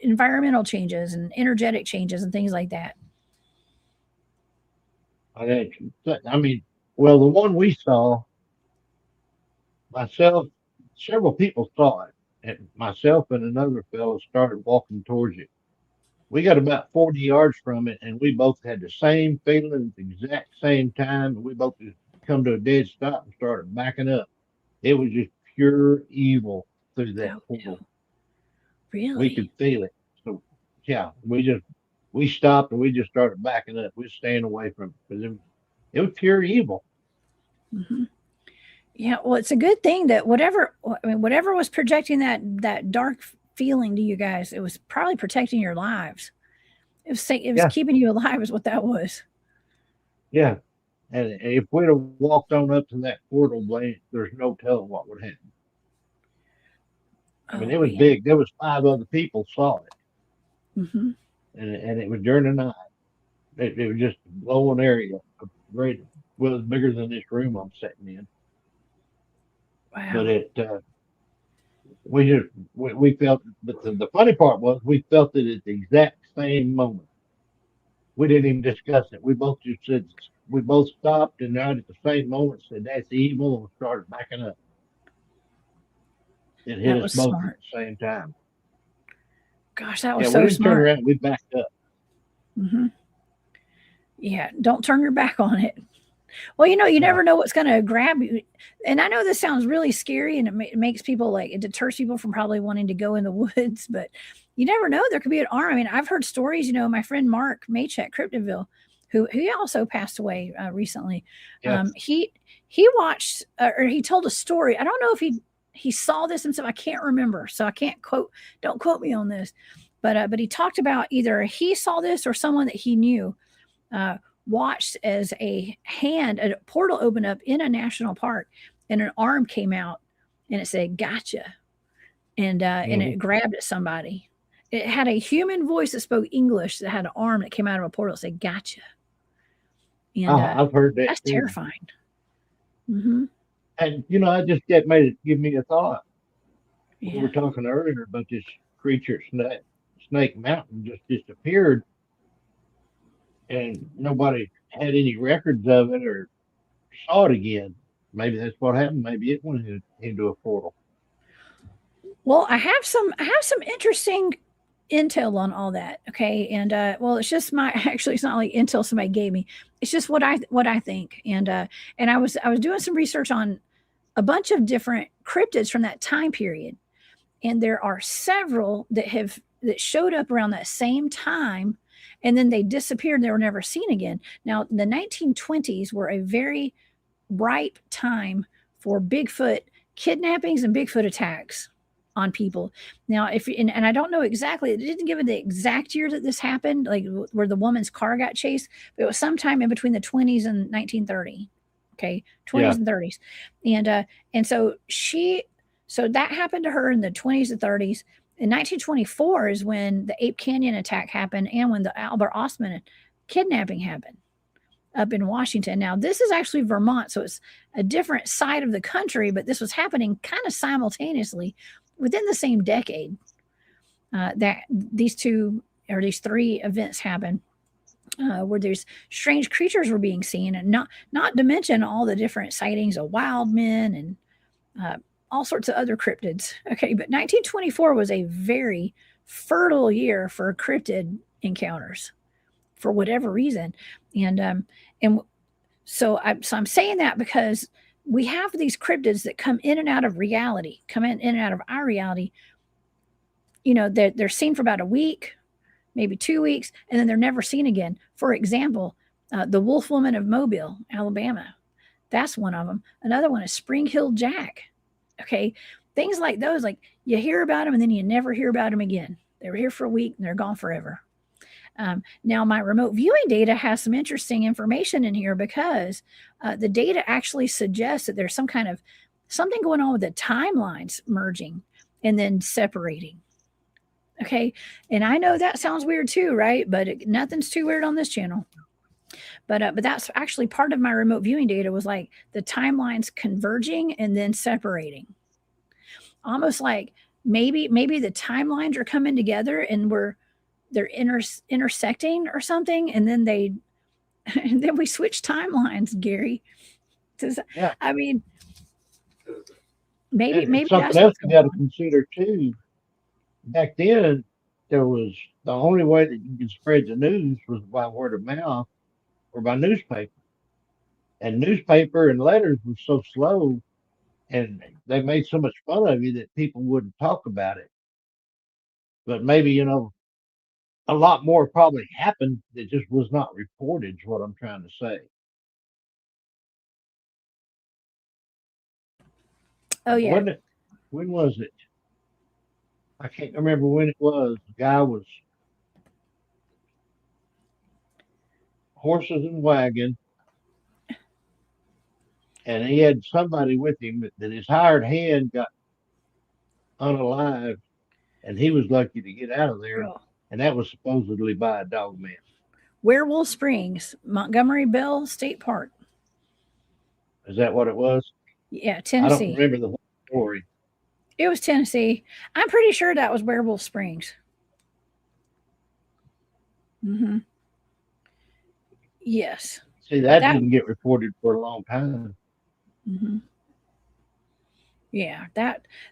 environmental changes and energetic changes and things like that. I mean, well, the one we saw, myself, several people saw it, and myself and another fellow started walking towards it. We got about 40 yards from it, and we both had the same feeling at the exact same time. And we both just come to a dead stop and started backing up. It was just pure evil through that Oh portal. no, We really? could feel it. So, yeah, we stopped and we just started backing up. We were staying away from it because it was pure evil. Hmm. Yeah, well, it's a good thing that whatever was projecting that dark feeling to you guys, it was probably protecting your lives. It was Yeah, keeping you alive, is what that was. yeah. And if we'd have walked on up to that portal, Blaine, there's no telling what would happen. I mean, Oh it was man. big. There was five other people saw it, Hmm. and it was during the night. It was just a glowing area, a great, well, it's bigger than this room I'm sitting in. But Wow. we just, we felt, but the funny part was we felt it at the exact same moment. We didn't even discuss it. We both just said, we both stopped and right at the same moment said, that's evil, and started backing up. It hit That us was both at smart. the same time. Gosh, that was Yeah, we so didn't turn smart. around. We backed up. Hmm. Yeah, don't turn your back on it. Well, you No, never know what's going to grab you. And I know this sounds really scary, and it makes people like it deters people from probably wanting to go in the woods, but you never know. There could be an arm. I mean, I've heard stories. My friend Mark Maycheck, Cryptidville, who he also passed away recently. yeah. He watched or he told a story. I don't know if he saw this himself. I can't remember, so I can't quote. Don't quote me on this. But he talked about either he saw this or someone that he knew uh, watched as a portal opened up in a national park, and an arm came out, and it said "Gotcha," and Hmm. it grabbed at somebody. It had a human voice that spoke English that had an arm that came out of a portal that said "Gotcha," and I've heard that that's too. terrifying. Hmm. And, I just that made it give me a thought. We Yeah. were talking earlier about this creature Snake Mountain just disappeared, and nobody had any records of it or saw it again. Maybe that's what happened. Maybe it went into a portal. Well, I have some interesting intel on all that. Okay, and well, it's just my actually it's not like intel somebody gave me. It's just what I think, and I was doing some research on a bunch of different cryptids from that time period, and there are several that showed up around that same time, and then they disappeared. They were never seen again. Now, the 1920s were a very ripe time for Bigfoot kidnappings and Bigfoot attacks on people. Now, if and I don't know exactly, it didn't give it the exact year that this happened, like where the woman's car got chased, but it was sometime in between the 20s and 1930. Okay, 20s and 30s, and so that happened to her in the 20s and 30s. In 1924 is when the Ape Canyon attack happened, and when the Albert Ostman kidnapping happened up in Washington. Now, this is actually Vermont, so it's a different side of the country, but this was happening kind of simultaneously within the same decade that these three events happened, where there's strange creatures were being seen, and not to mention all the different sightings of wild men and all sorts of other cryptids. Okay, but 1924 was a very fertile year for cryptid encounters for whatever reason, and so I'm saying that because we have these cryptids that come in and out of reality, come in and out of our reality. You know, they're seen for about a week, maybe 2 weeks, and then they're never seen again. For example, the Wolf Woman of Mobile, Alabama. That's one of them. Another one is Spring Hill Jack. Okay, things like those, like you hear about them and then you never hear about them again. They were here for a week and they're gone forever. Now, my remote viewing data has some interesting information in here because the data actually suggests that there's something going on with the timelines merging and then separating. Okay, and I know that sounds weird too, right? But nothing's too weird on this channel. But that's actually part of my remote viewing data, was like the timelines converging and then separating, almost like maybe the timelines are coming together and they're intersecting or something, and then and then we switch timelines, Gary. Yeah. I mean, maybe something else you got to consider too. Back then, there was the only way that you could spread the news was by word of mouth or by newspaper, and newspaper and letters were so slow, and they made so much fun of you that people wouldn't talk about it. But maybe a lot more probably happened that just was not reported, is what I'm trying to say. Oh, yeah. When was it? I can't remember when it was. The guy was horses and wagon, and he had somebody with him that his hired hand got unalive, and he was lucky to get out of there. Oh. And that was supposedly by a Dogman. Werewolf Springs, Montgomery Bell State Park. Is that what it was? Yeah, Tennessee. I don't remember the whole story. It was Tennessee. I'm pretty sure that was Werewolf Springs. Mm-hmm. Yes. See, that didn't get reported for a long time. Mm-hmm. Yeah,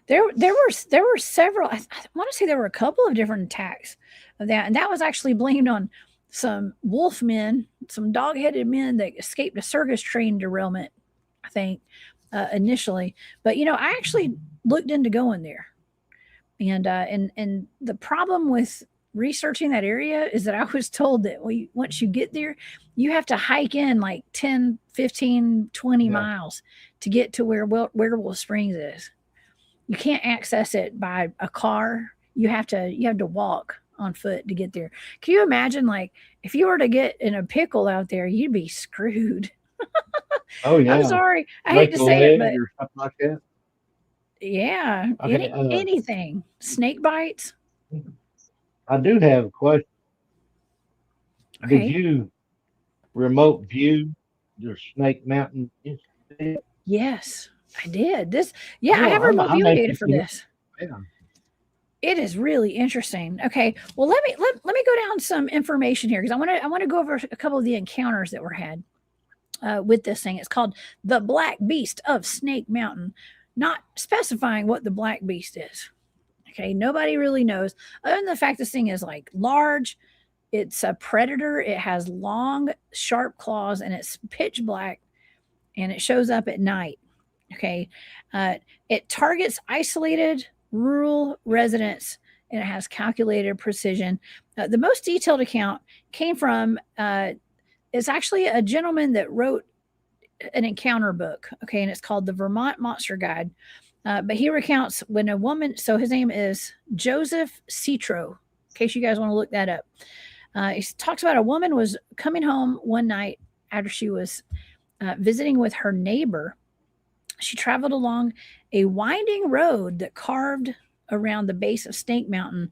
there were several. I want to say there were a couple of different attacks of that, and that was actually blamed on some wolf men, some dog-headed men that escaped a circus train derailment, I think, initially. But I actually looked into going there, and the problem with researching that area is that I was told that once you get there, you have to hike in like 10, 15, 20 miles to get to where Werewolf Springs is. You can't access it by a car. You have to walk on foot to get there. Can you imagine, like, if you were to get in a pickle out there, you'd be screwed. Oh yeah. I'm sorry. I hate to say it, but or something like that. Yeah. Okay, anything. Snake bites. I do have a question. Okay. Did you remote view your Snake Mountain incident? Yes, I did. I have remote viewing data for this. Yeah. It is really interesting. Okay, well let me go down some information here because I want to go over a couple of the encounters that were had with this thing. It's called the Black Beast of Snake Mountain, not specifying what the Black Beast is. Okay, nobody really knows, other than the fact this thing is like large. It's a predator. It has long, sharp claws, and it's pitch black, and it shows up at night. Okay, uh, it targets isolated rural residents, and it has calculated precision. The most detailed account came from it's actually a gentleman that wrote an encounter book. Okay, and it's called the Vermont Monster Guide. But he recounts when a woman, so his name is Joseph Citro, in case you guys want to look that up. He talks about a woman was coming home one night after she was visiting with her neighbor. She traveled along a winding road that carved around the base of Snake Mountain.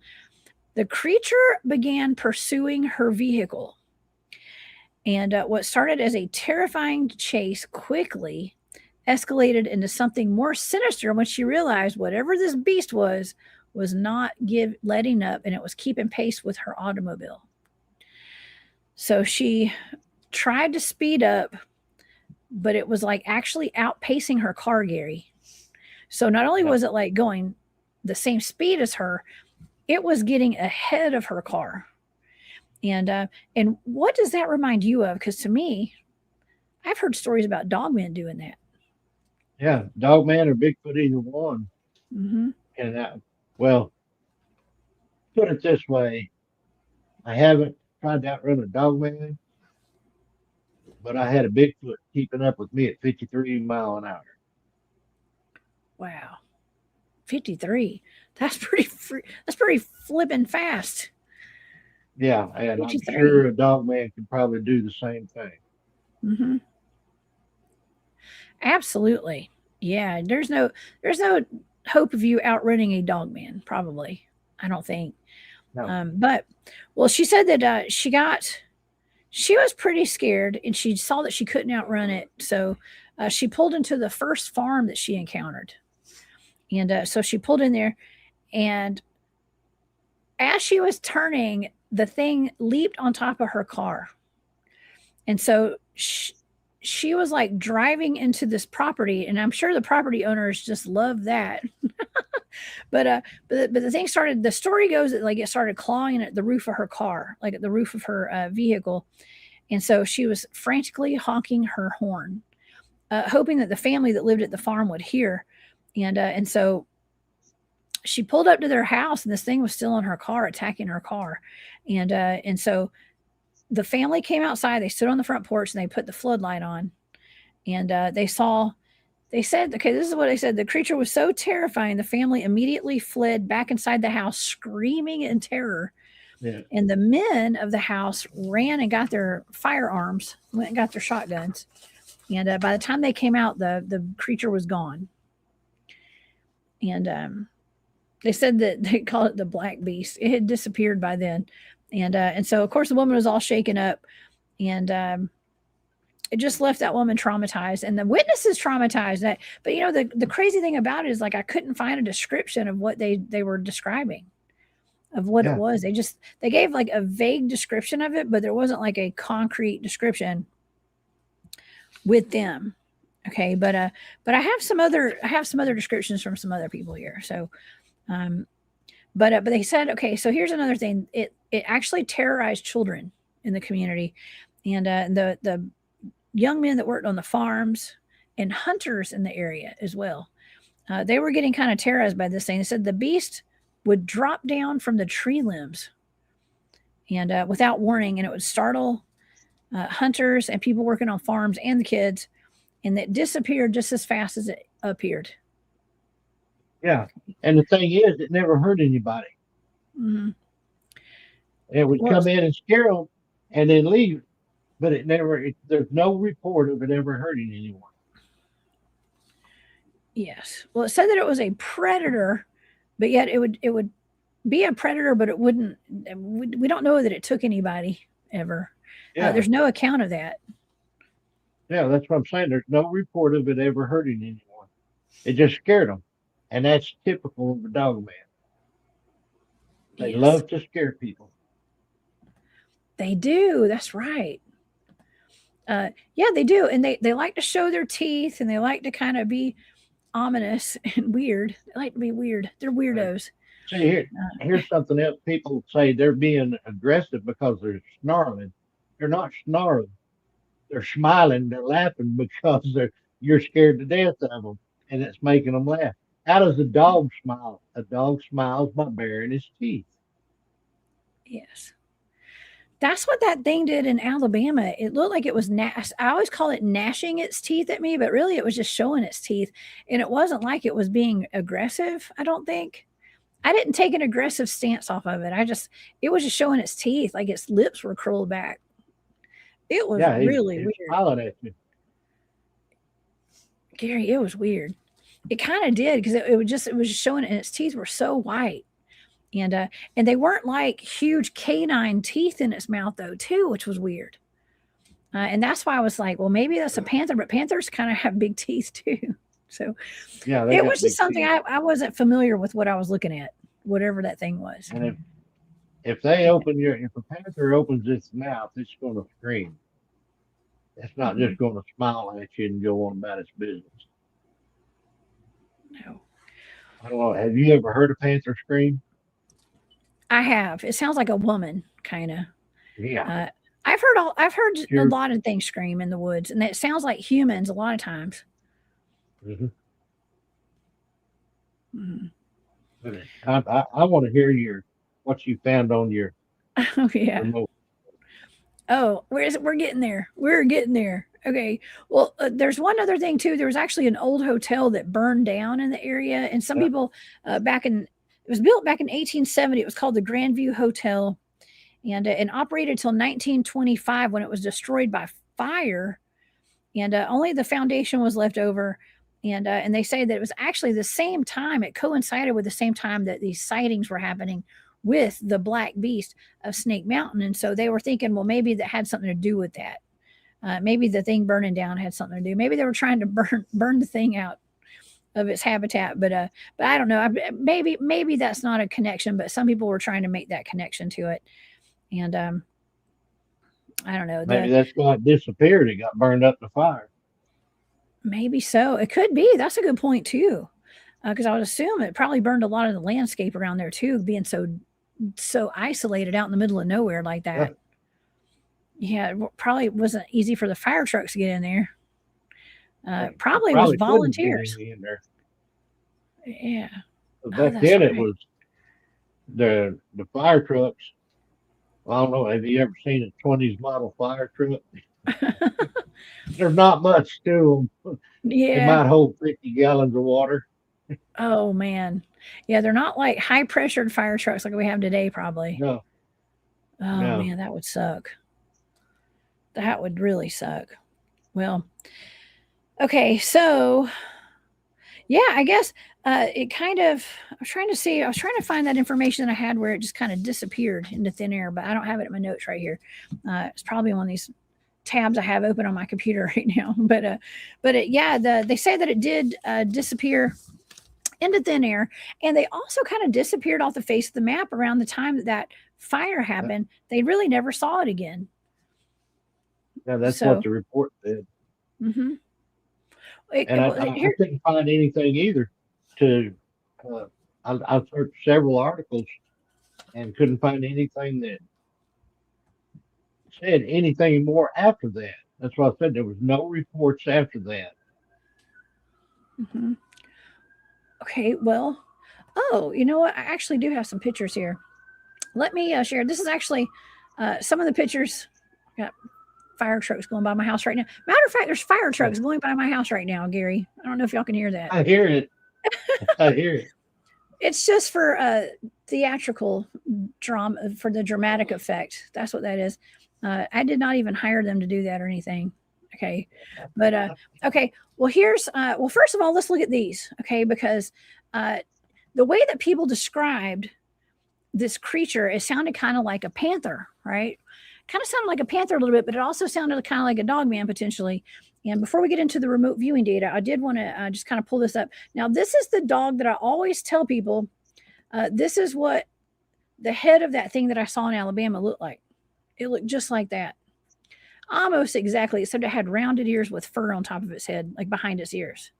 The creature began pursuing her vehicle. And what started as a terrifying chase quickly escalated into something more sinister when she realized whatever this beast was not letting up, and it was keeping pace with her automobile. So she tried to speed up, but it was like actually outpacing her car, Gary. So not only was it like going the same speed as her, it was getting ahead of her car. And what does that remind you of? Because to me, I've heard stories about Dogmen doing that. Yeah, Dogman or Bigfoot, either one. Mm-hmm. And well, put it this way: I haven't tried to outrun a Dogman, but I had a Bigfoot keeping up with me at 53 mile an hour. Wow, 53. That's pretty. That's pretty flipping fast. Yeah, and I'm 53. sure a Dogman could probably do the same thing. Mm-hmm. Absolutely. Yeah. There's no hope of you outrunning a Dogman. Probably. I don't think. No, But well, she said that she was pretty scared, and she saw that she couldn't outrun it. So she pulled into the first farm that she encountered. And so she pulled in there, and as she was turning, the thing leaped on top of her car. And so she was like driving into this property, and I'm sure the property owners just love that. but the thing started. The story goes that like it started clawing at the roof of her car, like at the roof of her vehicle, and so she was frantically honking her horn, hoping that the family that lived at the farm would hear, and so she pulled up to their house, and this thing was still in her car, attacking her car, and so the family came outside. They stood on the front porch and they put the floodlight on, and they saw. They said, okay, this is what they said. The creature was so terrifying, the family immediately fled back inside the house, screaming in terror. yeah, And the men of the house ran and got their firearms, went and got their shotguns. And by the time they came out, the creature was gone. And they said that they called it the Black Beast. It had disappeared by then. And so, of course, the woman was all shaken up. And it just left that woman traumatized, and the witnesses traumatized. That, but you know, the crazy thing about it is like I couldn't find a description of what they were describing, of what it yeah, was. They gave like a vague description of it, but there wasn't like a concrete description with them. Okay, but I have some other descriptions from some other people here. So, um, but they said, okay, so here's another thing. It actually terrorized children in the community, and the young men that worked on the farms and hunters in the area as well. They were getting kind of terrorized by this thing. They said the beast would drop down from the tree limbs and without warning, and it would startle hunters and people working on farms and the kids, and it disappeared just as fast as it appeared. yeah. And the thing is, it never hurt anybody. Mm-hmm. It would Well, come in and scare them and then leave, but there's no report of it ever hurting anyone. yes. Well, it said that it was a predator, but yet it would be a predator, but it wouldn't. We don't know that it took anybody ever. Yeah, There's no account of that. yeah, that's what I'm saying. There's no report of it ever hurting anyone. It just scared them, and that's typical of a dog man. They Yes. love to scare people. They do. That's right. Yeah, they do. And they like to show their teeth and they like to kind of be ominous and weird. They like to be weird. They're weirdos. See, here's something else. People say they're being aggressive because they're snarling. They're not snarling. They're smiling. They're laughing because you're scared to death of them, and it's making them laugh. How does a dog smile? A dog smiles by baring his teeth. Yes. That's what that thing did in Alabama. It looked like it was I always call it gnashing its teeth at me, but really it was just showing its teeth. And it wasn't like it was being aggressive, I don't think. I didn't take an aggressive stance off of it. It was just showing its teeth, like its lips were curled back. It was really he's weird. smiling at you. Gary, it was weird. It kind of did because it was just showing it, and its teeth were so white. And they weren't like huge canine teeth in its mouth though, too, which was weird. And that's why I was like, well, maybe that's a panther, but panthers kind of have big teeth too. So yeah, it was just something I wasn't familiar with what I was looking at, whatever that thing was. And if a panther opens its mouth, it's going to scream. It's not just going to smile at you and go on about its business. No. I don't know. Have you ever heard a panther scream? I have. It sounds like a woman, kind of. Yeah. I've heard a lot of things scream in the woods, and it sounds like humans a lot of times. Mm-hmm. I want to hear what you found on your remote. Oh, we're getting there. We're getting there. Okay. Well, there's one other thing too. There was actually an old hotel that burned down in the area, and some people it was built back in 1870. It was called the Grandview Hotel, and operated till 1925 when it was destroyed by fire, and only the foundation was left over. And they say that it was actually the same time. It coincided with the same time that these sightings were happening with the black beast of Snake Mountain. And so they were thinking, well, maybe that had something to do with that. Maybe the thing burning down had something to do. Maybe they were trying to burn the thing out of its habitat. But I don't know. Maybe that's not a connection. But some people were trying to make that connection to it. And I don't know. Maybe that's why it disappeared. It got burned up in the fire. Maybe so. It could be. That's a good point too. Because I would assume it probably burned a lot of the landscape around there too, being so isolated out in the middle of nowhere like that. Yeah, it probably wasn't easy for the fire trucks to get in there. Probably was volunteers. In there. Yeah. Back then it was the fire trucks. Well, I don't know. Have you ever seen a 20s model fire truck? There's not much to them. Yeah. They might hold 50 gallons of water. Oh, man. Yeah, they're not like high-pressured fire trucks like we have today, probably. No. Oh, man, that would suck. That would really suck. Well, okay, so, yeah, I guess it kind of, I was trying to find that information that I had where it just kind of disappeared into thin air, but I don't have it in my notes right here. It's probably one of these tabs I have open on my computer right now. But they say that it did disappear into thin air, and they also kind of disappeared off the face of the map around the time that fire happened. They really never saw it again. Yeah, that's what the report said. Mm-hmm. And I couldn't find anything either. I searched several articles and couldn't find anything that said anything more after that. That's why I said there was no reports after that. Mm-hmm. Okay, well, you know what? I actually do have some pictures here. Let me share. This is actually some of the pictures. Got fire trucks going by my house right now. Matter of fact, there's fire trucks going by my house right now, Gary. I don't know if y'all can hear that. I hear it. I hear it. It's just for theatrical drama, for the dramatic effect. That's what that is. I did not even hire them to do that or anything. Okay. But, okay. Well, first of all, let's look at these. Okay. Because the way that people described this creature, it sounded kind of like a panther, right? Kind of sounded like a panther a little bit, but it also sounded kind of like a dogman potentially. And before we get into the remote viewing data, I did want to just kind of pull this up. Now, this is the dog that I always tell people. This is what the head of that thing that I saw in Alabama looked like. It looked just like that. Almost exactly, except it had rounded ears with fur on top of its head, like behind its ears.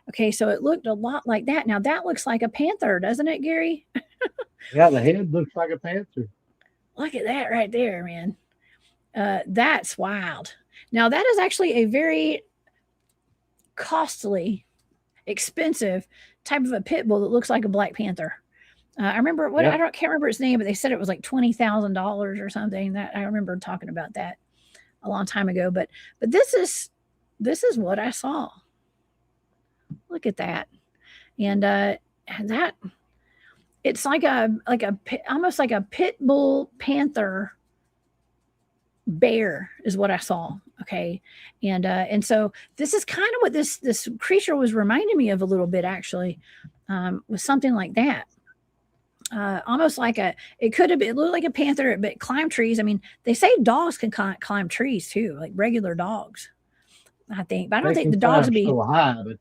Okay, so it looked a lot like that. Now that looks like a panther, doesn't it, Gary? Yeah, the head looks like a panther. Look at that right there, man. That's wild. Now that is actually a very costly, expensive type of a pit bull that looks like a black panther. I remember what Yeah. can't remember its name, but they said it was like $20,000 or something. That I remember talking about that a long time ago. But this is what I saw. Look at that, and that it's like a almost like a pit bull panther bear is what I saw. Okay, and so this is kind of what this creature was reminding me of a little bit actually, was something like that. Almost like it could have been, it looked like a panther, but climbed trees. I mean, they say dogs can climb trees too, like regular dogs, I think. But I don't They think can the dogs climb would be, so high, but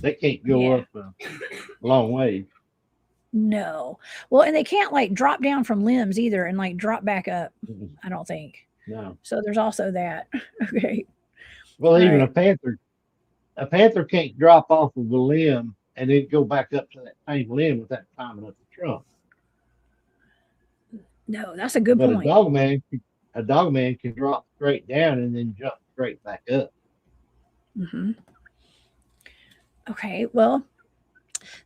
they can't go yeah, up a long way. no. Well, and they can't like drop down from limbs either and like drop back up, Mhm. I don't think. No. So there's also that. Okay. Well, All even right. a panther can't drop off of a limb and then go back up to that same limb without climbing up the trunk. No, that's a good But point. a dog man can drop straight down and then jump straight back up. Hmm. Okay. Well,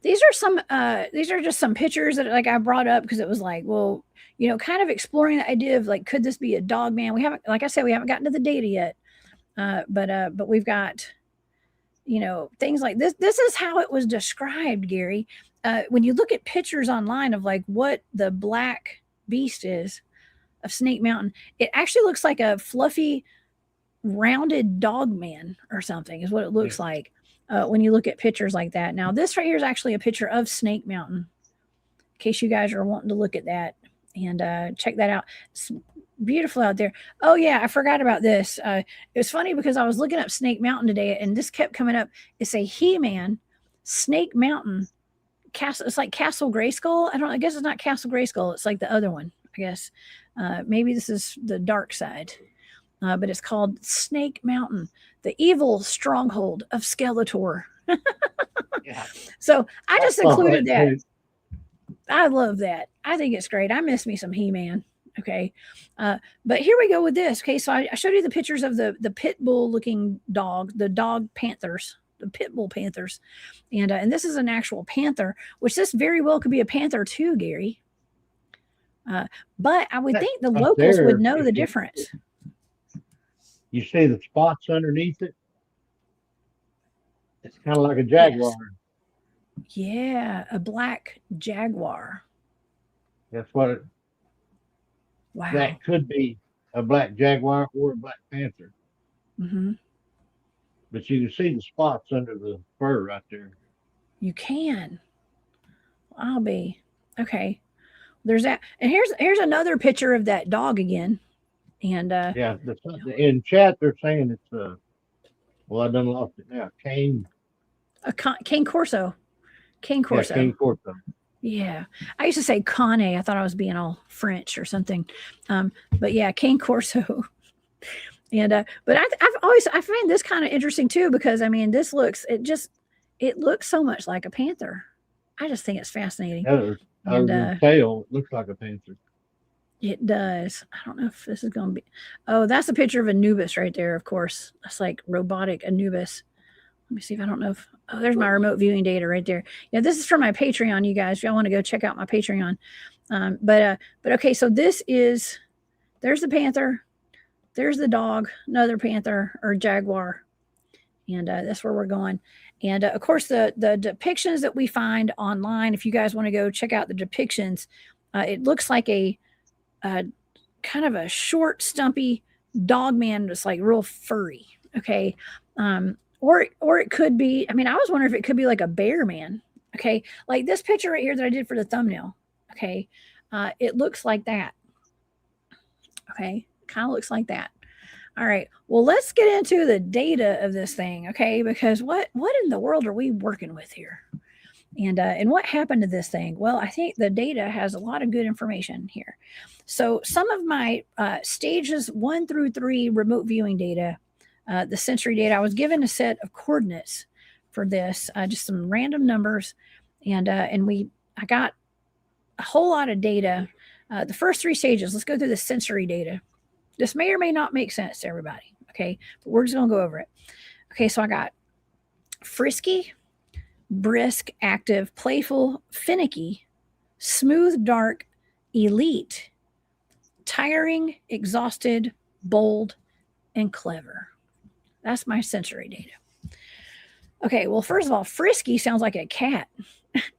these are just some pictures that like I brought up because it was like, well, kind of exploring the idea of like, could this be a dog man? We haven't, like I said, we haven't gotten to the data yet. But we've got, things like this. This is how it was described, Gary. When you look at pictures online of like what the black beast is of Snake Mountain, it actually looks like a fluffy, rounded dog man or something, is what it Yeah. looks like when you look at pictures like that. Now, this right here is actually a picture of Snake Mountain, in case you guys are wanting to look at that and check that out. It's beautiful out there. Oh, yeah, I forgot about this. It was funny because I was looking up Snake Mountain today and this kept coming up. It's a He Man, Snake Mountain. Castle, it's like Castle Grayskull. I guess it's not Castle Grayskull. It's like the other one, I guess. Maybe this is the dark side. But it's called Snake Mountain, the evil stronghold of Skeletor. Yeah. So I I just saw included that that. too. I love that. I think it's great. I miss me some He-Man. Okay. But here we go with this. Okay. So I showed you the pictures of the pit bull looking dog, the dog panthers, the pit bull panthers. And this is an actual panther, which this very well could be a panther too, Gary. But I would That think the up locals would there, know the difference. you see the spots underneath it. It's kind of like a Yes. jaguar. Yeah. A black jaguar. That's what it, Wow. that could be a black jaguar or a black panther. Hmm. But you can see the spots under the fur right there. You can. I'll be okay. There's that, and here's another picture of that dog again. And Yeah, in chat they're saying it's well, I done lost it now. Cane Corso. Cane Yeah, Corso. cane corso. Yeah, I used to say Cane. I thought I was being all French or something. But yeah, Cane Corso. And but I find this kind of interesting too because I mean it looks so much like a panther. I just think it's fascinating. Other And than the tail, it looks like a panther. it does. I don't know if this is going to be. Oh, that's a picture of Anubis right there. Of course, that's like robotic Anubis. Let me see if I don't know if. Oh, there's my remote viewing data right there. Yeah, this is from my Patreon, you guys. If y'all want to go check out my Patreon. But okay, so this is. There's the panther. There's the dog. Another panther or jaguar, and that's where we're going. And of course, the depictions that we find online. If you guys want to go check out the depictions, it looks like a kind of a short, stumpy dog man that's like real furry. Okay. Or it could be, I mean, I was wondering if it could be like a bear man. Okay. Like this picture right here that I did for the thumbnail. Okay. It looks like that. Okay. Kind of looks like that. All right. Well, let's get into the data of this thing. Okay. Because what in the world are we working with here? And what happened to this thing? Well, I think the data has a lot of good information here. So some of my stages 1 through 3 remote viewing data, the sensory data, I was given a set of coordinates for this, just some random numbers, and I got a whole lot of data. The first 3 stages, let's go through the sensory data. This may or may not make sense to everybody, okay? But we're just going to go over it. Okay, so I got frisky, brisk, active, playful, finicky, smooth, dark, elite, tiring, exhausted, bold, and clever. That's my sensory data. Okay, well, first of all, frisky sounds like a cat,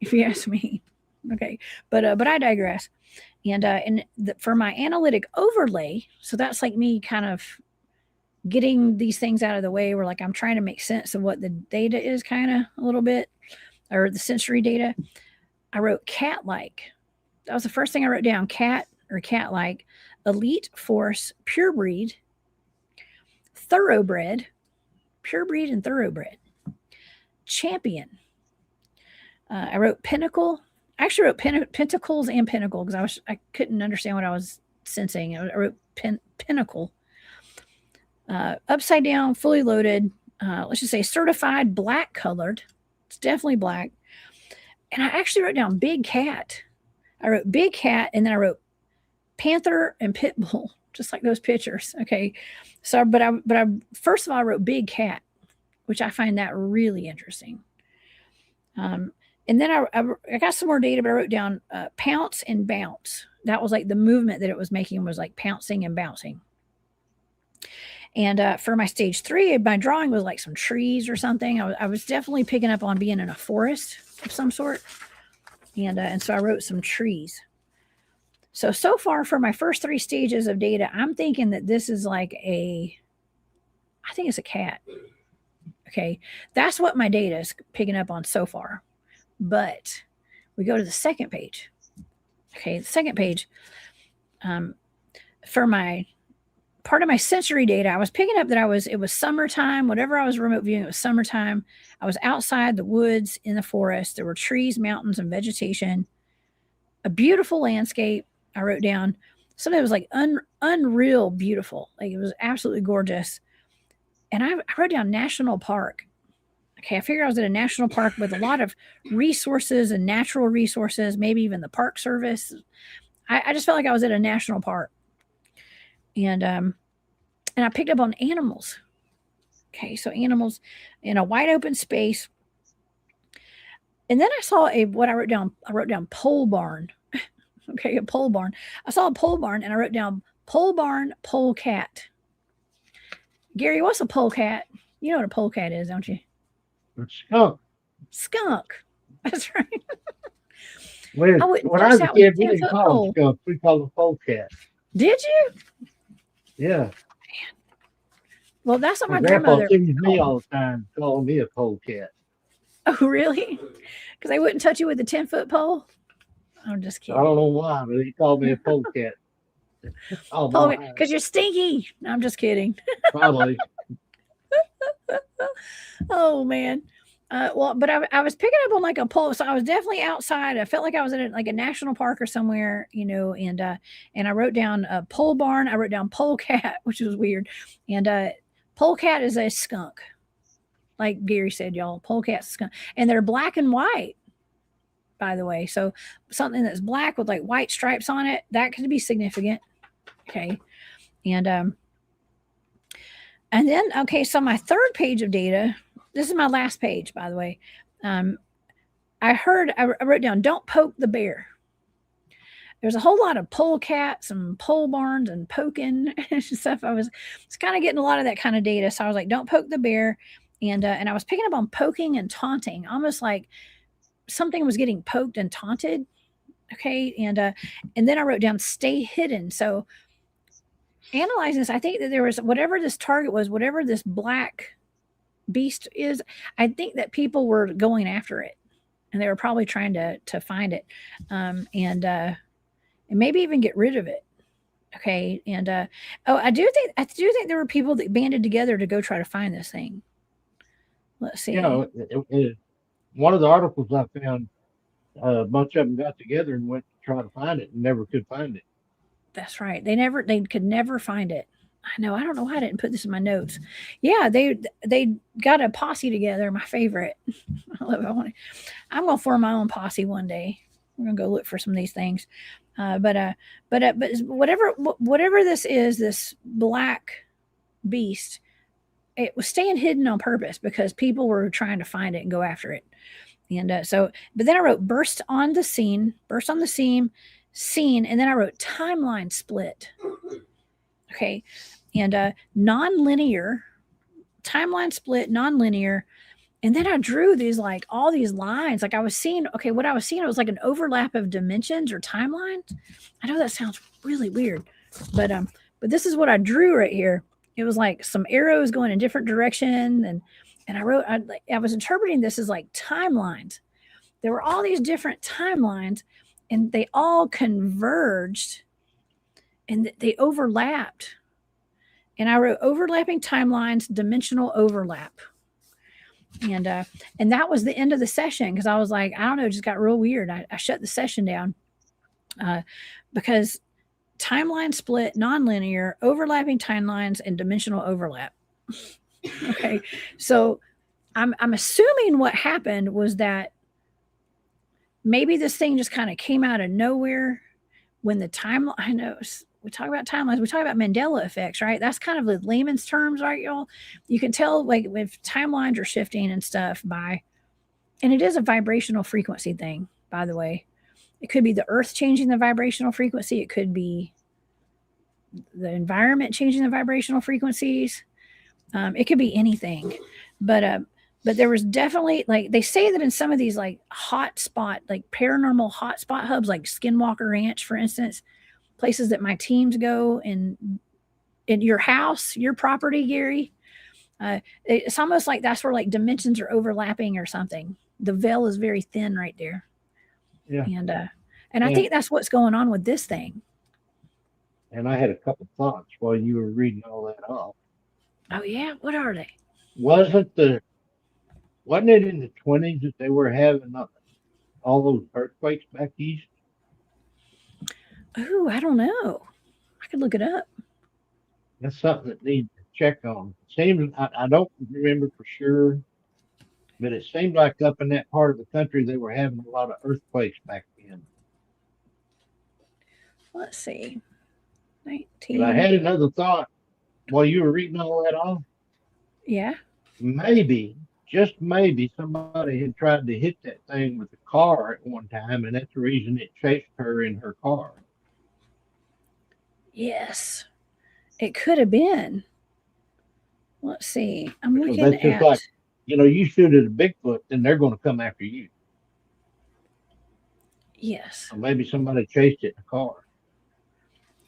if you ask me. Okay, but I digress. And for my analytic overlay, so that's like me kind of getting these things out of the way where like I'm trying to make sense of what the data is kind of a little bit, or the sensory data. I wrote cat-like. That was the first thing I wrote down, cat or cat-like, elite, force, pure breed, thoroughbred, pure breed and thoroughbred, champion. I wrote pinnacle. I actually wrote pentacles and pinnacle because I couldn't understand what I was sensing. I wrote pinnacle. Upside down, fully loaded. Let's just say certified black colored. It's definitely black. And I actually wrote down big cat. I wrote big cat, and then I wrote panther and pit bull, just like those pictures. Okay, so but I first of all I wrote big cat, which I find that really interesting. And then I got some more data, but I wrote down pounce and bounce. That was like the movement that it was making was like pouncing and bouncing. And for my stage 3, my drawing was like some trees or something. I was definitely picking up on being in a forest of some sort. And so I wrote some trees. So far for my first 3 stages of data, I'm thinking that this is like I think it's a cat. Okay, that's what my data is picking up on so far. But we go to the second page. Okay, the second page. For my part of my sensory data, I was picking up that it was summertime. Whatever I was remote viewing, it was summertime. I was outside the woods in the forest. There were trees, mountains, and vegetation. A beautiful landscape. I wrote down something that was like unreal beautiful. Like it was absolutely gorgeous. And I wrote down national park. Okay, I figured I was at a national park with a lot of resources and natural resources, maybe even the Park Service. I just felt like I was at a national park. And I picked up on animals. Okay, so animals in a wide open space. And then I saw what I wrote down. I wrote down pole barn. Okay, a pole barn. I saw a pole barn and I wrote down pole barn, pole cat. Gary, what's a pole cat? You know what a pole cat is, don't you? Skunk. Skunk. That's right. When I was a kid, we didn't call them skunk. We called them polecat. Did you? Yeah. Man. Well, that's what my grandmother teased me all the time, calling me a polecat. Oh, really? Because they wouldn't touch you with a 10-foot pole? I'm just kidding. I don't know why, but he called me a polecat. Because you're stinky. I'm just kidding. Probably. Oh man. But I was picking up on like a pole, so I was definitely outside. I felt like I was in like a national park or somewhere, and I wrote down a pole barn. I wrote down polecat, which was weird, and polecat is a skunk, like Gary said, y'all. Polecat's a skunk, and they're black and white, by the way. So something that's black with like white stripes on it, that could be significant. Okay, and then okay, so my third page of data. This is my last page, by the way. I wrote down, don't poke the bear. There's a whole lot of polecats and pole barns and poking and stuff. I was kind of getting a lot of that kind of data. So I was like, don't poke the bear. And I was picking up on poking and taunting, almost like something was getting poked and taunted. Okay. And then I wrote down stay hidden. So analyzing this, I think that there was whatever this target was, whatever this black beast is, I think that people were going after it and they were probably trying to find it and maybe even get rid of it. Okay. And I do think there were people that banded together to go try to find this thing. Let's see. It one of the articles I found, a bunch of them got together and went to try to find it and never could find it. That's right. They could never find it. I know. I don't know why I didn't put this in my notes. Yeah, they got a posse together. My favorite. I love it. I'm gonna form my own posse one day. We're gonna go look for some of these things. But whatever this is, this black beast, it was staying hidden on purpose because people were trying to find it and go after it. And but then I wrote burst on the scene, and then I wrote timeline split. Okay. And non-linear, timeline split, non-linear. And then I drew these like all these lines. Like I was seeing, okay, what I was seeing, it was like an overlap of dimensions or timelines. I know that sounds really weird, but this is what I drew right here. It was like some arrows going in different direction, and I was interpreting this as like timelines. There were all these different timelines, and they all converged, and they overlapped. And I wrote overlapping timelines, dimensional overlap. And that was the end of the session because I was like, I don't know, it just got real weird. I shut the session down because timeline split, nonlinear, overlapping timelines, and dimensional overlap. Okay, so I'm assuming what happened was that maybe this thing just kind of came out of nowhere when the timeline. I know we talk about timelines, we talk about Mandela effects, right? That's kind of the layman's terms, right, y'all? You can tell like if timelines are shifting and stuff and it is a vibrational frequency thing, by the way. It could be the earth changing the vibrational frequency. It could be the environment changing the vibrational frequencies. It could be anything, but there was definitely, like, they say that in some of these like hotspot, like paranormal hotspot hubs, like Skinwalker Ranch, for instance, places that my teams go in your house, your property, Gary. It's almost like that's where like dimensions are overlapping or something. The veil is very thin right there. Yeah. And I think that's what's going on with this thing. And I had a couple thoughts while you were reading all that off. Oh yeah, what are they? Wasn't it in the 20s that they were having all those earthquakes back east? Oh, I don't know. I could look it up. That's something that needs to check on. Seems I don't remember for sure, but it seemed like up in that part of the country they were having a lot of earthquakes back then. Let's see. 19. But I had another thought while you were reading all that off. Yeah. Maybe, just maybe, somebody had tried to hit that thing with a car at one time, and that's the reason it chased her in her car. Yes, it could have been. Let's see. I'm looking that's just at. Like, you shoot at a Bigfoot, then they're going to come after you. Yes. Or maybe somebody chased it in a car.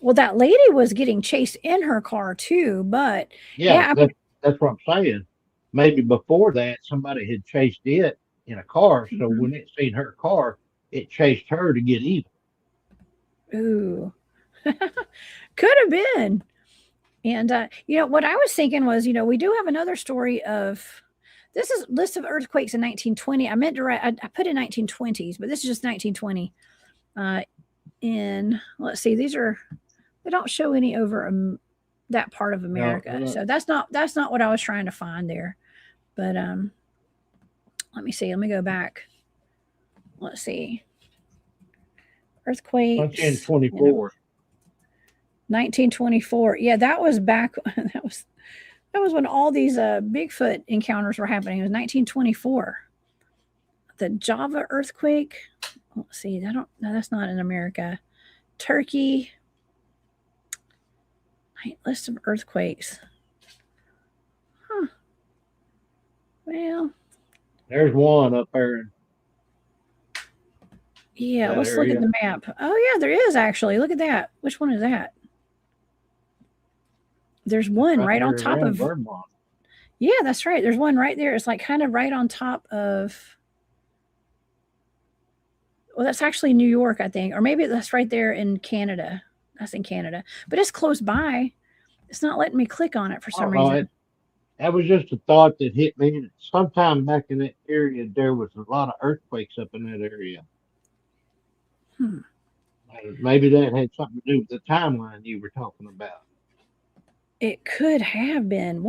Well, that lady was getting chased in her car too, but yeah, that's what I'm saying. Maybe before that, somebody had chased it in a car. So when it seen her car, it chased her to get even. Ooh, could have been. And what I was thinking was, we do have another story of. This is list of earthquakes in 1920. I meant to write. I put in 1920s, but this is just 1920. Let's see, they don't show any over that part of America, so that's not what I was trying to find there. But let me see. Let me go back. Let's see. Earthquakes. 1924. 1924. Yeah, that was back. That was when all these Bigfoot encounters were happening. It was 1924. The Java earthquake. Let's see. No, that's not in America. Turkey. List of earthquakes. Huh. Well, there's one up there. Yeah, let's look at the map. Oh, yeah, there is actually. Look at that. Which one is that? There's one right on top of Vermont. Yeah, that's right. There's one right there. It's like kind of right on top of. Well, that's actually New York, I think, or maybe that's right there in Canada. That's in Canada, but it's close by. It's not letting me click on it for some reason. That was just a thought that hit me. Sometime back in that area, there was a lot of earthquakes up in that area. Hmm. Maybe that had something to do with the timeline you were talking about. It could have been.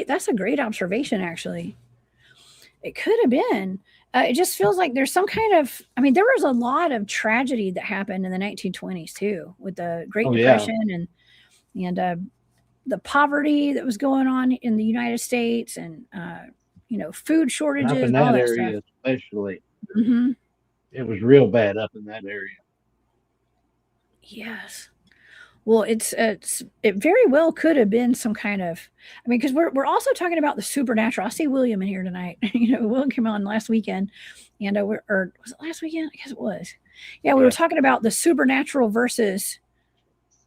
That's a great observation, actually. It could have been. It just feels like there's some kind of, I mean, there was a lot of tragedy that happened in the 1920s too, with the Great Oh yeah, Depression and the poverty that was going on in the United States and, food up shortages in and all that that stuff. area especially, Hmm. it was real bad up in that area. Yes. Well, it very well could have been some kind of. I mean, because we're also talking about the supernatural. I see William in here tonight. William came on last weekend, and or was it last weekend? I guess it was. Yeah, we were Yeah, talking about the supernatural versus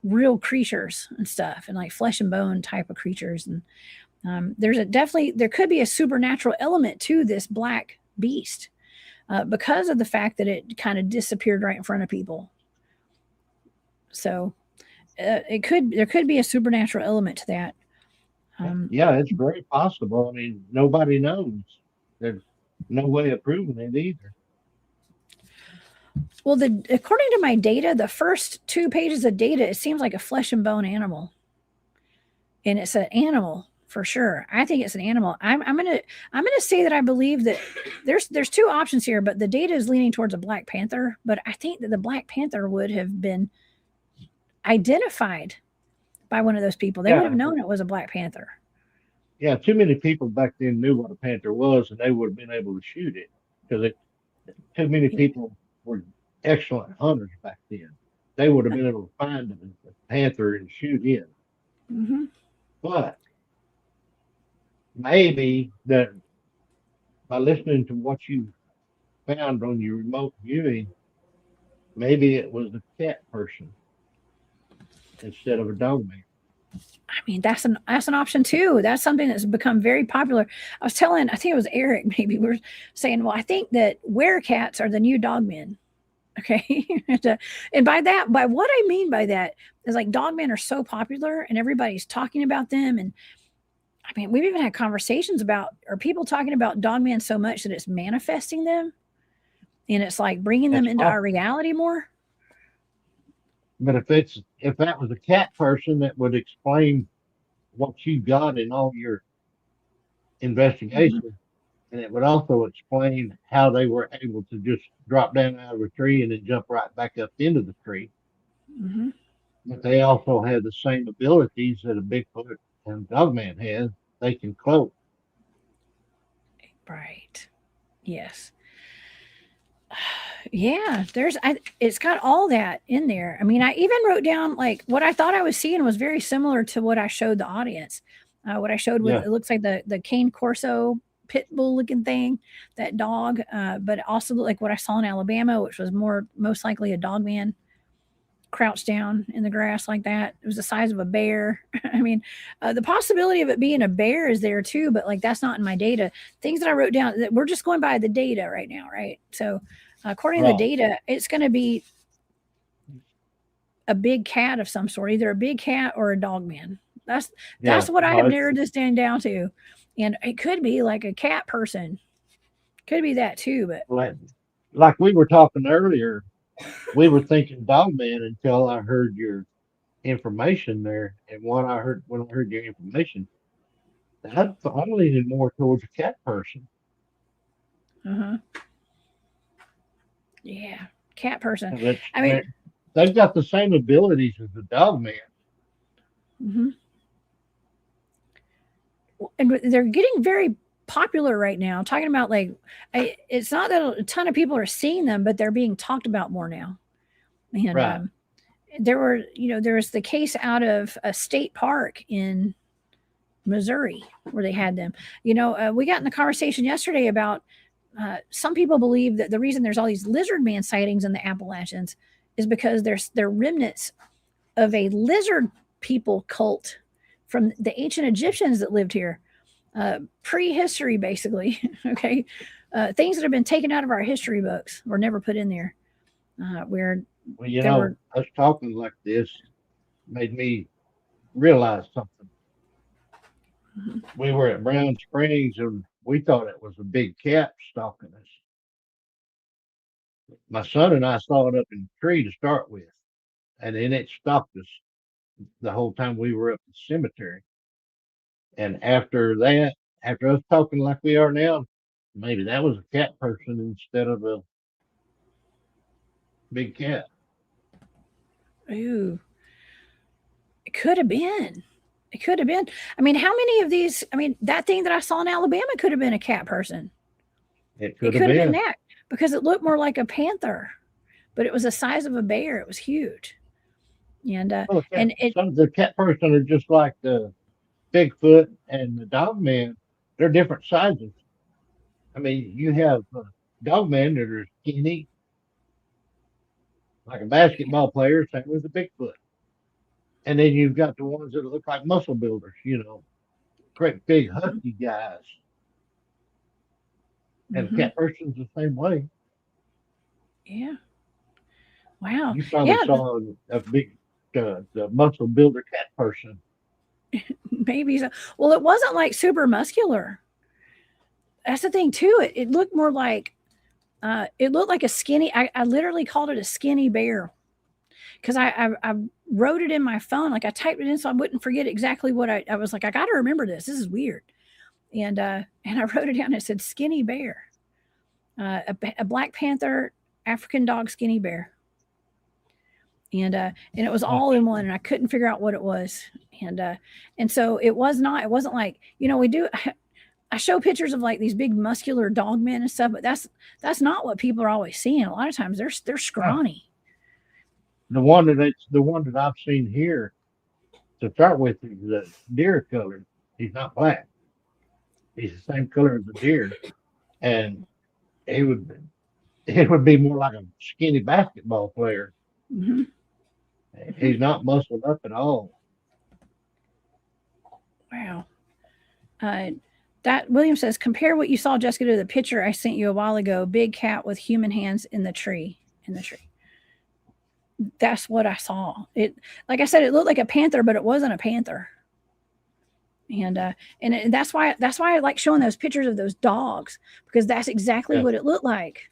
real creatures and stuff, and like flesh and bone type of creatures. And there could be a supernatural element to this black beast because of the fact that it kind of disappeared right in front of people. So there could be a supernatural element to that. yeah, it's very possible. I mean, nobody knows. There's no way of proving it either. Well, the according to my data, the first 2 pages of data, it seems like a flesh and bone animal, and it's an animal for sure. I think it's an animal. I'm gonna say that I believe that there's two options here, but the data is leaning towards a black panther. But I think that the black panther would have been identified by one of those people. They would have Yeah, known it was a black panther. yeah. Too many people back then knew what a panther was, and they would have been able to shoot it because too many Yeah. people were excellent hunters back then. They would have been able to find a panther and shoot in. Mm-hmm. But maybe that by listening to what you found on your remote viewing, maybe it was a cat person instead of a dog man. I mean, that's an option too. That's something that's become very popular. I think it was Eric, maybe we are saying, well, I think that werecats are the new dogmen. Okay. And by what I mean by that is like dogmen are so popular and everybody's talking about them. And I mean, we've even had conversations about, are people talking about dogmen so much that it's manifesting them and it's like bringing them That's into our possible. reality more? But if that was a cat person, that would explain what you got in all your Hmm. investigation, and it would also explain how they were able to just drop down out of a tree and then jump right back up into the tree. Hmm. But they also have the same abilities that a Bigfoot and Dogman has. They can cloak. Right. Yes. Yeah, it's got all that in there. I mean, I even wrote down like what I thought I was seeing was very similar to what I showed the audience. What I showed with Yeah, it looks like the cane corso pit bull looking thing, that dog, but also like what I saw in Alabama, which was most likely a dog man crouched down in the grass like that. It was the size of a bear. I mean, the possibility of it being a bear is there too, but like that's not in my data. Things that I wrote down, that we're just going by the data right now, right? So, according to the right. data, it's going to be a big cat of some sort, either a big cat or a dog man. That's Yeah, that's what I no, have narrowed this down to, and it could be like a cat person. Could be that too, but like we were talking earlier, we were thinking Dogman until I heard your information there. And when I heard your information, I'm leaning more towards a cat person. uh-huh. Yeah, cat person. And it's, I mean, they've got the same abilities as the Dogman. mhm. And they're getting very popular right now. Talking about like, it's not that a ton of people are seeing them, but they're being talked about more now. And Right. there was the case out of a state park in Missouri where they had them. We got in the conversation yesterday about some people believe that the reason there's all these lizard man sightings in the Appalachians is because they're remnants of a lizard people cult from the ancient Egyptians that lived here, prehistory, basically. Okay, things that have been taken out of our history books were never put in there. Where Well, there were, us talking like this made me realize something. We were at Brown Springs and we thought it was a big cat stalking us. My son and I saw it up in the tree to start with, and then it stalked us the whole time we were up at the cemetery. And after that, after us talking like we are now, maybe that was a cat person instead of a big cat. Ooh, it could have been. It could have been. I mean, how many of these? I mean, that thing that I saw in Alabama could have been a cat person. It It could have could have been been. that because it looked more like a panther, but it was the size of a bear. It was huge, and Well, it. some of the cat person are just like the Bigfoot and the Dogman. They're different sizes. I mean, you have Dogmen that are skinny, like a basketball player, same with the Bigfoot. And then you've got the ones that look like muscle builders, great big husky guys. And Mm-hmm. cat person's the same way. Yeah. Wow. You probably Yeah. saw a big the muscle builder cat person. Maybe so. Well, it wasn't like super muscular. That's the thing too. It looked more like it looked like a skinny. I literally called it a skinny bear because I wrote it in my phone. Like I typed it in so I wouldn't forget exactly what I was like. I got to remember this. This is weird. And I wrote it down. It said skinny bear, a Black Panther African dog skinny bear. And it was all in one, and I couldn't figure out what it was. And so it wasn't like, we do. I show pictures of like these big muscular dog men and stuff, but that's not what people are always seeing. A lot of times they're Yeah. scrawny. The one that I've seen here to start with is the deer color. He's not black. He's the same color as the deer, and he would it would be more like a skinny basketball player. Mm-hmm. He's not muscled up at all. Wow. Uh, that William says, compare what you saw, Jessica, to the picture I sent you a while ago. Big cat with human hands in the tree. In the tree. That's what I saw. It, like I said, it looked like a panther, but it wasn't a panther. And that's why I like showing those pictures of those dogs because that's exactly Yeah. what it looked like.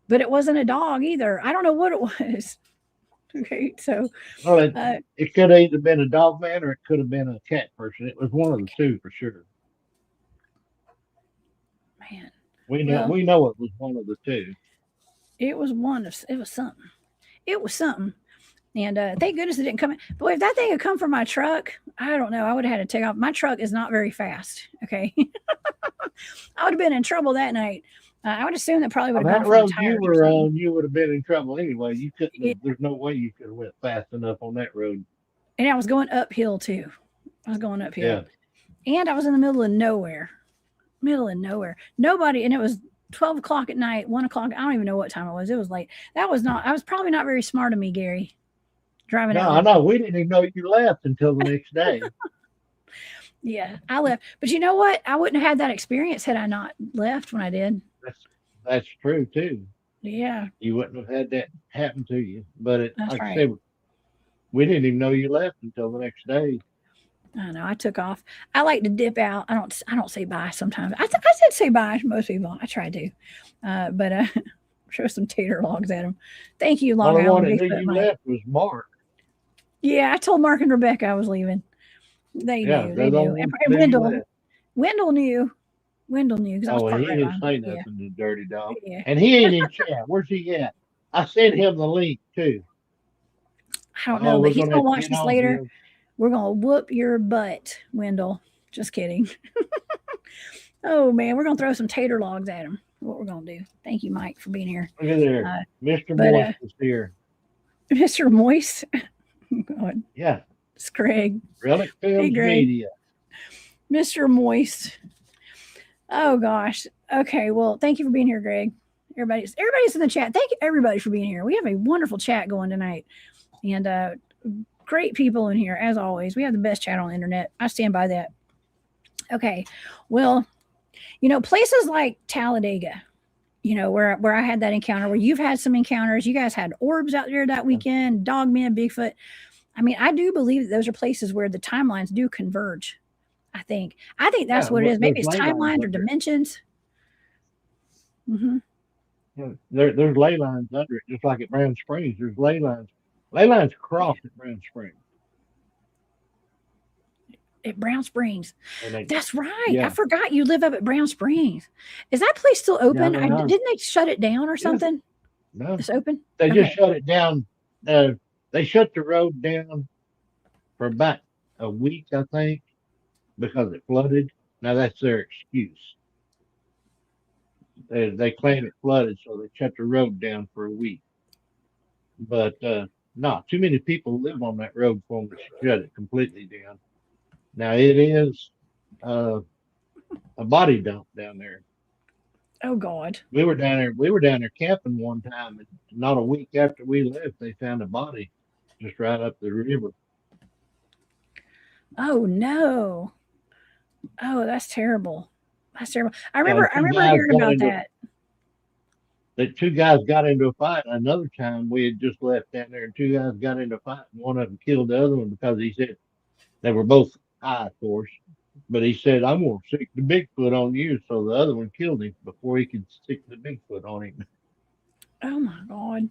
But it wasn't a dog either. I don't know what it was. Okay, so Well, uh, it could have either been a dog man or it could have been a cat person. It was one of the two for sure. man, We well, know it was one of the two. it was something. It was something. And thank goodness it didn't come in. Boy, if that thing had come from my truck, I don't know. I would have had to take off. My truck is not very fast. Okay. I would have been in trouble that night. I would assume that probably would On have gone that for the road you tires or were something. on, you would have been in trouble anyway. You couldn't Yeah. have, there's no way you could have went fast enough on that road. And I was going uphill too. I was going uphill. Yeah. And I was in the middle of nowhere. Middle of nowhere. Nobody, and it was 12 o'clock at night, 1 o'clock. I don't even know what time it was. It was late. I was probably not very smart of me, Gary, driving No, out I there. know. We didn't even know you left until the next day. Yeah, I left. But you know what? I wouldn't have had that experience had I not left when I did. That's that's true too. Yeah, You wouldn't have had that happen to you. But that's like I right. said, we didn't even know you left until the next day. I know. I took off. I like to dip out. I don't say bye sometimes. I said say bye to most people. I try to, but show some tater logs at them. Thank you, Well, Long the one Island that knew Bigfoot you Mike. left was Mark. Yeah, I told Mark and Rebecca I was leaving. They Yeah, knew. they're They the knew. only ones that And knew you left. Wendell knew. Wendell knew because I was Oh, well, parked he right didn't behind him. say Yeah, nothing to Dirty Dog. yeah. And he ain't in chat. Where's he at? I sent him the link too. I don't know, Oh, but we're he's gonna gonna have to watch get this on later. him. We're gonna whoop your butt, Wendell. Just kidding. Oh man, we're gonna throw some tater logs at him. What we're gonna do. Thank you, Mike, for being here. Look at there. Uh, Mr. but Moist is here. Mr. Moist, God, Yeah. it's Greg. Relic Hey, Films Greg. Media. Mr. Moist. Oh gosh. Okay. Well, thank you for being here, Greg. Everybody's in the chat. Thank you everybody for being here. We have a wonderful chat going tonight, and great people in here as always. We have the best chat on the internet. I stand by that. Okay. Well, places like Talladega, where I had that encounter, where you've had some encounters. You guys had orbs out there that weekend, Dogman, Bigfoot. I mean, I do believe that those are places where the timelines do converge. I think that's what it is. Maybe it's timelines or dimensions. Mm-hmm. Yeah, there's ley lines under it, just like at Brown Springs. There's ley lines. Ley lines cross at Brown Springs. At Brown Springs. That's right. Yeah. I forgot you live up at Brown Springs. Is that place still open? Yeah, didn't they shut it down or something? No. It's open? They just shut it down. They shut the road down for about a week, I think, because it flooded. Now that's their excuse. They claim it flooded, so they shut the road down for a week. But no, too many people live on that road for them to shut it completely down. Now it is a body dump down there. Oh God! We were down there camping one time, and not a week after we left, they found a body just right up the river. Oh no! Oh, that's terrible. That's terrible. I remember hearing about that. The two guys got into a fight. Another time we had just left down there, and two guys got into a fight, and one of them killed the other one because he said they were both high, of course. But he said, "I'm going to stick the Bigfoot on you." So the other one killed him before he could stick the Bigfoot on him. Oh my God!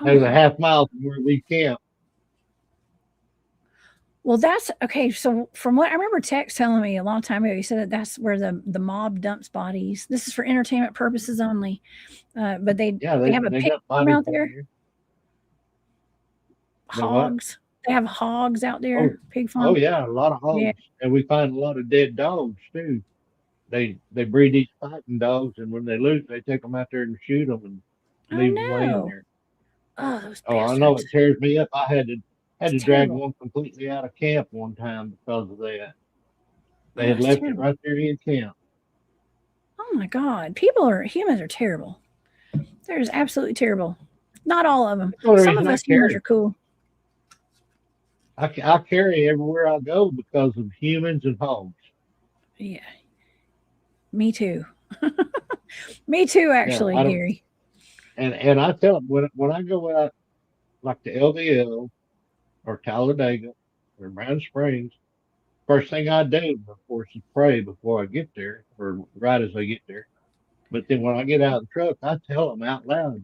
There's a half mile from where we camp. Well, that's okay. So, from what I remember, Tex telling me a long time ago, he said that that's where the mob dumps bodies. This is for entertainment purposes only. But they have a pig farm out there. Hogs. They have hogs out there. Pig farm. Oh yeah, a lot of hogs, and we find a lot of dead dogs too. They breed these fighting dogs, and when they lose, they take them out there and shoot them and leave them laying there. Oh, those I know, it tears me up. I had to drag one completely out of camp one time because of that. They had left it right there in camp. Oh my God. Humans are terrible. They're just absolutely terrible. Not all of them. Some of us humans are cool. I carry everywhere I go because of humans and hogs. Yeah. Me too. Me too, actually, Gary. And I tell them when I go out like to LVL or Talladega or Brown Springs, first thing I do, of course, is pray before I get there or right as I get there. But then when I get out of the truck, I tell them out loud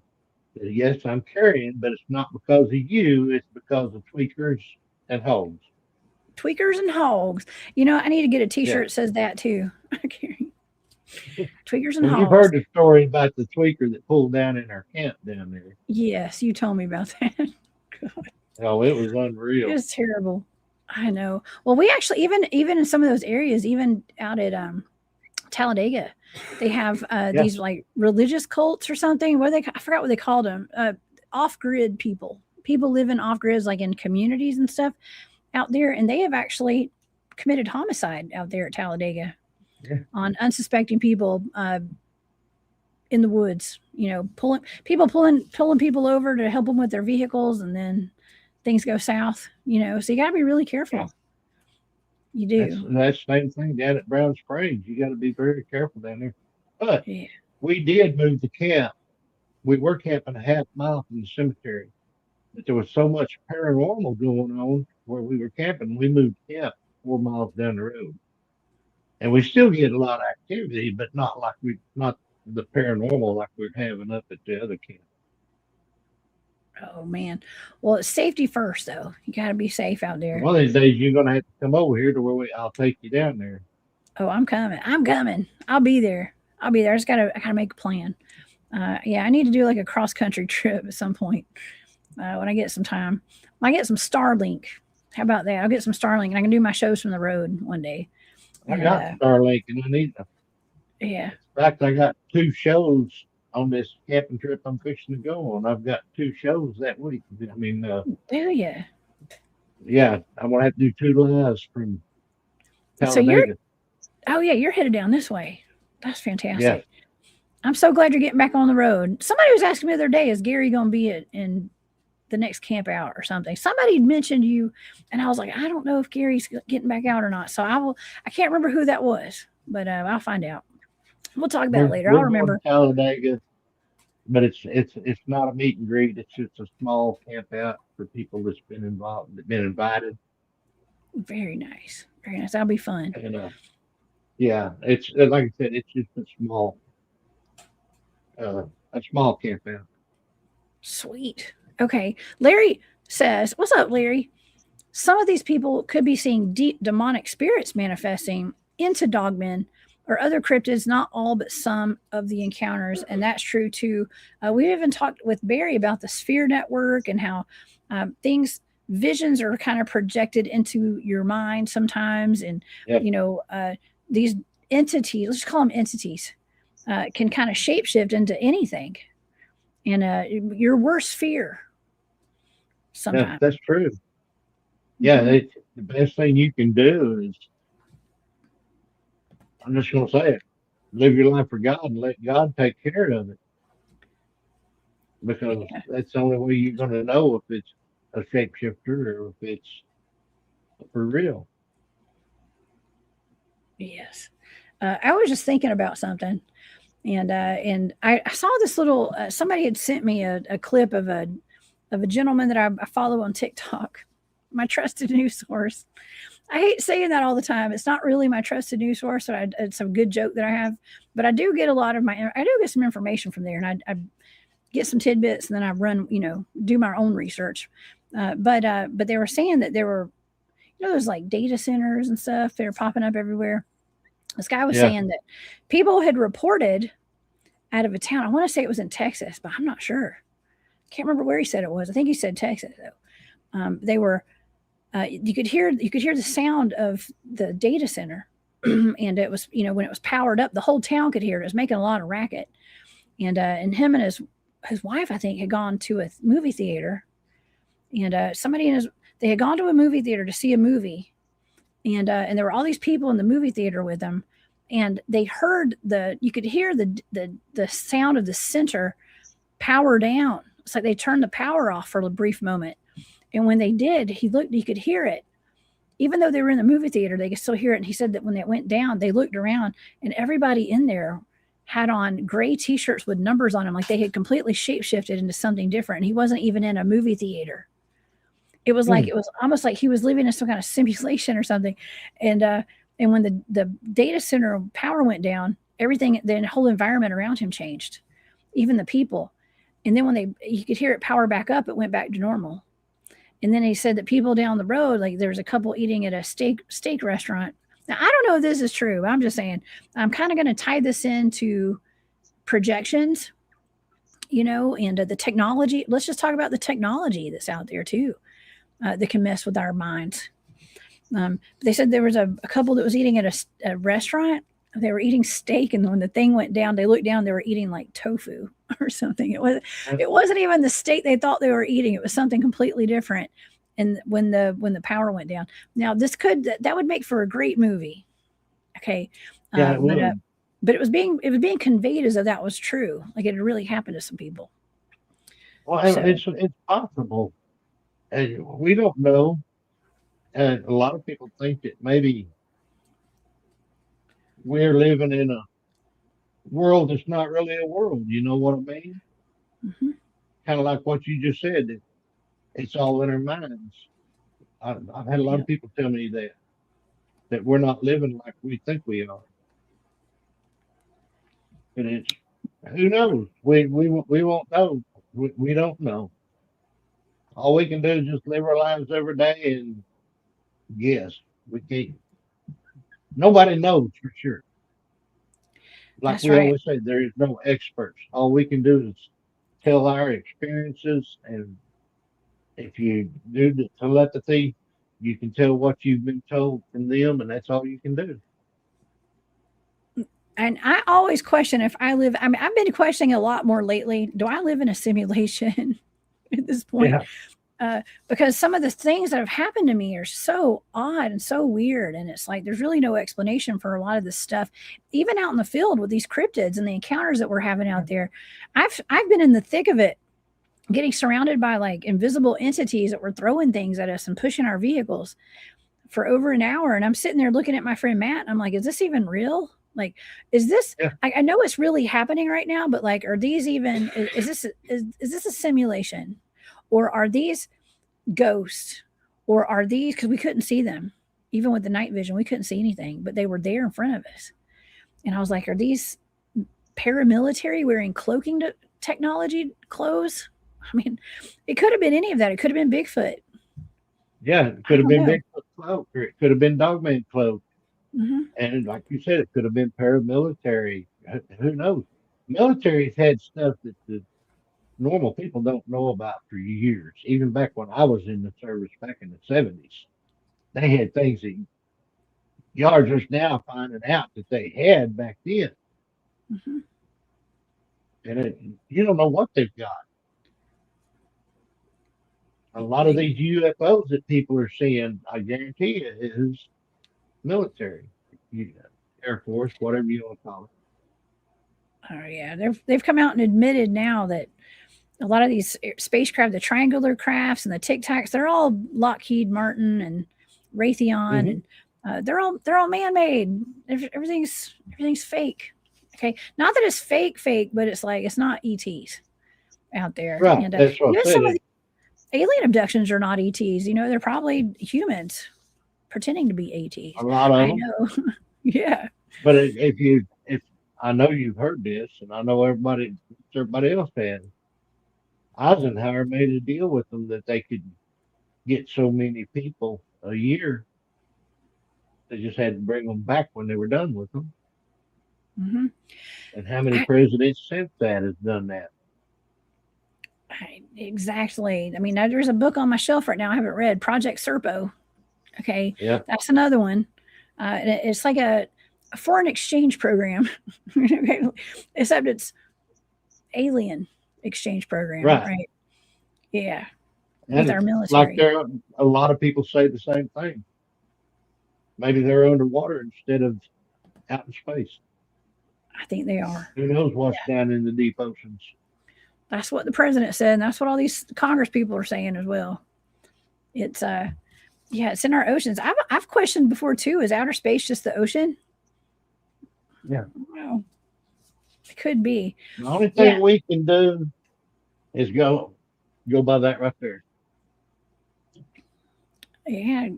that yes, I'm carrying, but it's not because of you. It's because of tweakers and hogs. Tweakers and hogs. You know, I need to get a T-shirt that says that too. Tweakers and hogs. You've heard the story about the tweaker that pulled down in our camp down there. Yes, you told me about that. God. Oh, it was unreal. It was terrible. I know. Well, we actually even in some of those areas, even out at Talladega, they have these like religious cults or something. I forgot what they called them. Off-grid people. People living off-grids, like in communities and stuff out there, and they have actually committed homicide out there at Talladega on unsuspecting people in the woods. You know, pulling people over to help them with their vehicles, and then things go south. You know, so you got to be really careful. Yeah. You do. That's the same thing down at Brown Springs. You got to be very careful down there. But we did move the camp. We were camping a half mile from the cemetery, but there was so much paranormal going on where we were camping. We moved camp 4 miles down the road, and we still get a lot of activity, but not the paranormal like we're having up at the other camp. Oh man. Well, it's safety first though. You got to be safe out there. One of these days you're going to have to come over here to where I'll take you down there. Oh, I'm coming. I'll be there. I just I gotta make a plan. I need to do like a cross country trip at some point when I get some time. I get some Starlink. How about that? I'll get some Starlink and I can do my shows from the road one day. I got Starlink and I need them. Yeah. In fact, I got 2 shows on this camping trip I'm fixing to go on. I've got 2 shows that week. I mean, do you? Yeah, I'm gonna have to do 2 lives from Talladega. You're headed down this way. That's fantastic. Yeah. I'm so glad you're getting back on the road. Somebody was asking me the other day, is Gary going to be in the next camp out or something? Somebody mentioned you, and I was like, I don't know if Gary's getting back out or not. So I can't remember who that was, but I'll find out. We'll talk about it later. I'll remember. Talladega, but it's not a meet and greet. It's just a small camp out for people that's been invited. Very nice. Very nice. That'll be fun. And yeah, it's like I said, it's just a small campground. Sweet. Okay. Larry says, "What's up, Larry? Some of these people could be seeing deep demonic spirits manifesting into dogmen or other cryptids, not all, but some of the encounters. And that's true too. We even talked with Barry about the sphere network and how visions are kind of projected into your mind sometimes. And, Yep. These entities, let's just call them entities, can kind of shapeshift into anything. And your worst fear Yeah, sometimes. that's true. Yeah, Mm-hmm. the best thing you can do is, I'm just going to say it, live your life for God and let God take care of it, because Yeah. that's the only way you're going to know if it's a shapeshifter or if it's for real. Yes. I was just thinking about something, and I saw this little. Somebody had sent me a clip of a gentleman that I follow on TikTok, my trusted news source. I hate saying that all the time. It's not really my trusted news source. So it's a good joke that I have, but I do get a lot of I do get some information from there, and I get some tidbits, and then I run, do my own research. But they were saying that there were, there's like data centers and stuff. They're popping up everywhere. This guy was Yeah. saying that people had reported out of a town. I want to say it was in Texas, but I'm not sure. Can't remember where he said it was. I think he said Texas though. They were you could hear the sound of the data center, and it was, when it was powered up, the whole town could hear it. It was making a lot of racket, and him and his wife, I think, had gone to a movie theater, and they had gone to a movie theater to see a movie, and there were all these people in the movie theater with them, and they heard you could hear the sound of the center power down. It's like they turned the power off for a brief moment, and when they did, he could hear it. Even though they were in the movie theater, they could still hear it. And he said that when it went down, they looked around, and everybody in there had on gray T-shirts with numbers on them, like they had completely shapeshifted into something different. And he wasn't even in a movie theater. It was like, Hmm. it was almost like he was living in some kind of simulation or something. And when the data center power went down, everything, the whole environment around him changed, even the people. And then when you could hear it power back up, it went back to normal. And then he said that people down the road, like there's a couple eating at a steak restaurant. Now I don't know if this is true. I'm just saying I'm kind of going to tie this into projections, and the technology. Let's just talk about the technology that's out there too, that can mess with our minds. They said there was a couple that was eating at a restaurant. They were eating steak, and when the thing went down, they looked down. They were eating like tofu or something. It wasn't even the steak they thought they were eating. It was something completely different. And when the power went down, now that would make for a great movie. Okay, Yeah, uh, it but uh, would. but it was being conveyed as though that was true, like it had really happened to some people. Well, So it's possible, and we don't know. And a lot of people think that maybe we're living in a world that's not really a world. You know what I mean? mhm, Kind of like what you just said, that it's all in our minds. I've had a lot yeah, of people tell me that we're not living like we think we are, and it's, who knows? We won't know. We don't know. All we can do is just live our lives every day and guess. We can't. Nobody knows for sure. Like that's we right. always say, there is no experts. All we can do is tell our experiences, and if you do the telepathy, you can tell what you've been told from them, and that's all you can do. And I always question if I live. I mean, I've been questioning a lot more lately. Do I live in a simulation at this point? Yeah, Because some of the things that have happened to me are so odd and so weird, and it's like there's really no explanation for a lot of this stuff. Even out in the field with these cryptids and the encounters that we're having out there, I've been in the thick of it, getting surrounded by like invisible entities that were throwing things at us and pushing our vehicles for over an hour. And I'm sitting there looking at my friend Matt, and I'm like, is this even real? Like, is this? yeah, I know it's really happening right now, but like, are these even? Is this a simulation, or are these ghosts, or are these, because we couldn't see them? even with the night vision, we couldn't see anything, but they were there in front of us. And I was like, are these paramilitary wearing cloaking technology clothes? I mean, it could have been any of that. It could have been Bigfoot. Yeah, it could have been Bigfoot cloak, or it could have been Dogman cloak. Mm-hmm. And like you said, it could have been paramilitary. Who knows? Military's had stuff that the normal people don't know about for years. Even back when I was in the service back in the 70s, they had things that y'all are just now finding out that they had back then. Mm-hmm. And you don't know what they've got. A lot of these UFOs that people are seeing, I guarantee you, is military, Air Force, whatever you want to call it. Oh yeah, they've come out and admitted now that a lot of these spacecraft, the triangular crafts and the Tic Tacs, they're all Lockheed Martin and Raytheon, and they're all man-made. Everything's fake. Okay, not that it's fake, but it's like it's not ETs out there. Right, and that's what some of the alien abductions are not ETs. They're probably humans pretending to be ETs. A lot of them. I know. Yeah. But if I know you've heard this, and I know everybody else has, Eisenhower made a deal with them that they could get so many people a year. They just had to bring them back when they were done with them. Mm-hmm. And how many presidents since that has done that? Exactly. I mean, there's a book on my shelf right now I haven't read, Project Serpo. Okay. Yeah. That's another one. And it's like a foreign exchange program, except it's alien exchange program. Right. Yeah. And with our military. Like a lot of people say the same thing. Maybe they're underwater instead of out in space. I think they are. Who knows what's down in the deep oceans? That's what the president said, and that's what all these Congress people are saying as well. It's it's in our oceans. I've questioned before too. Is outer space just the ocean? Yeah. Well, it could be. The only thing we can do is go by that right there. Yeah,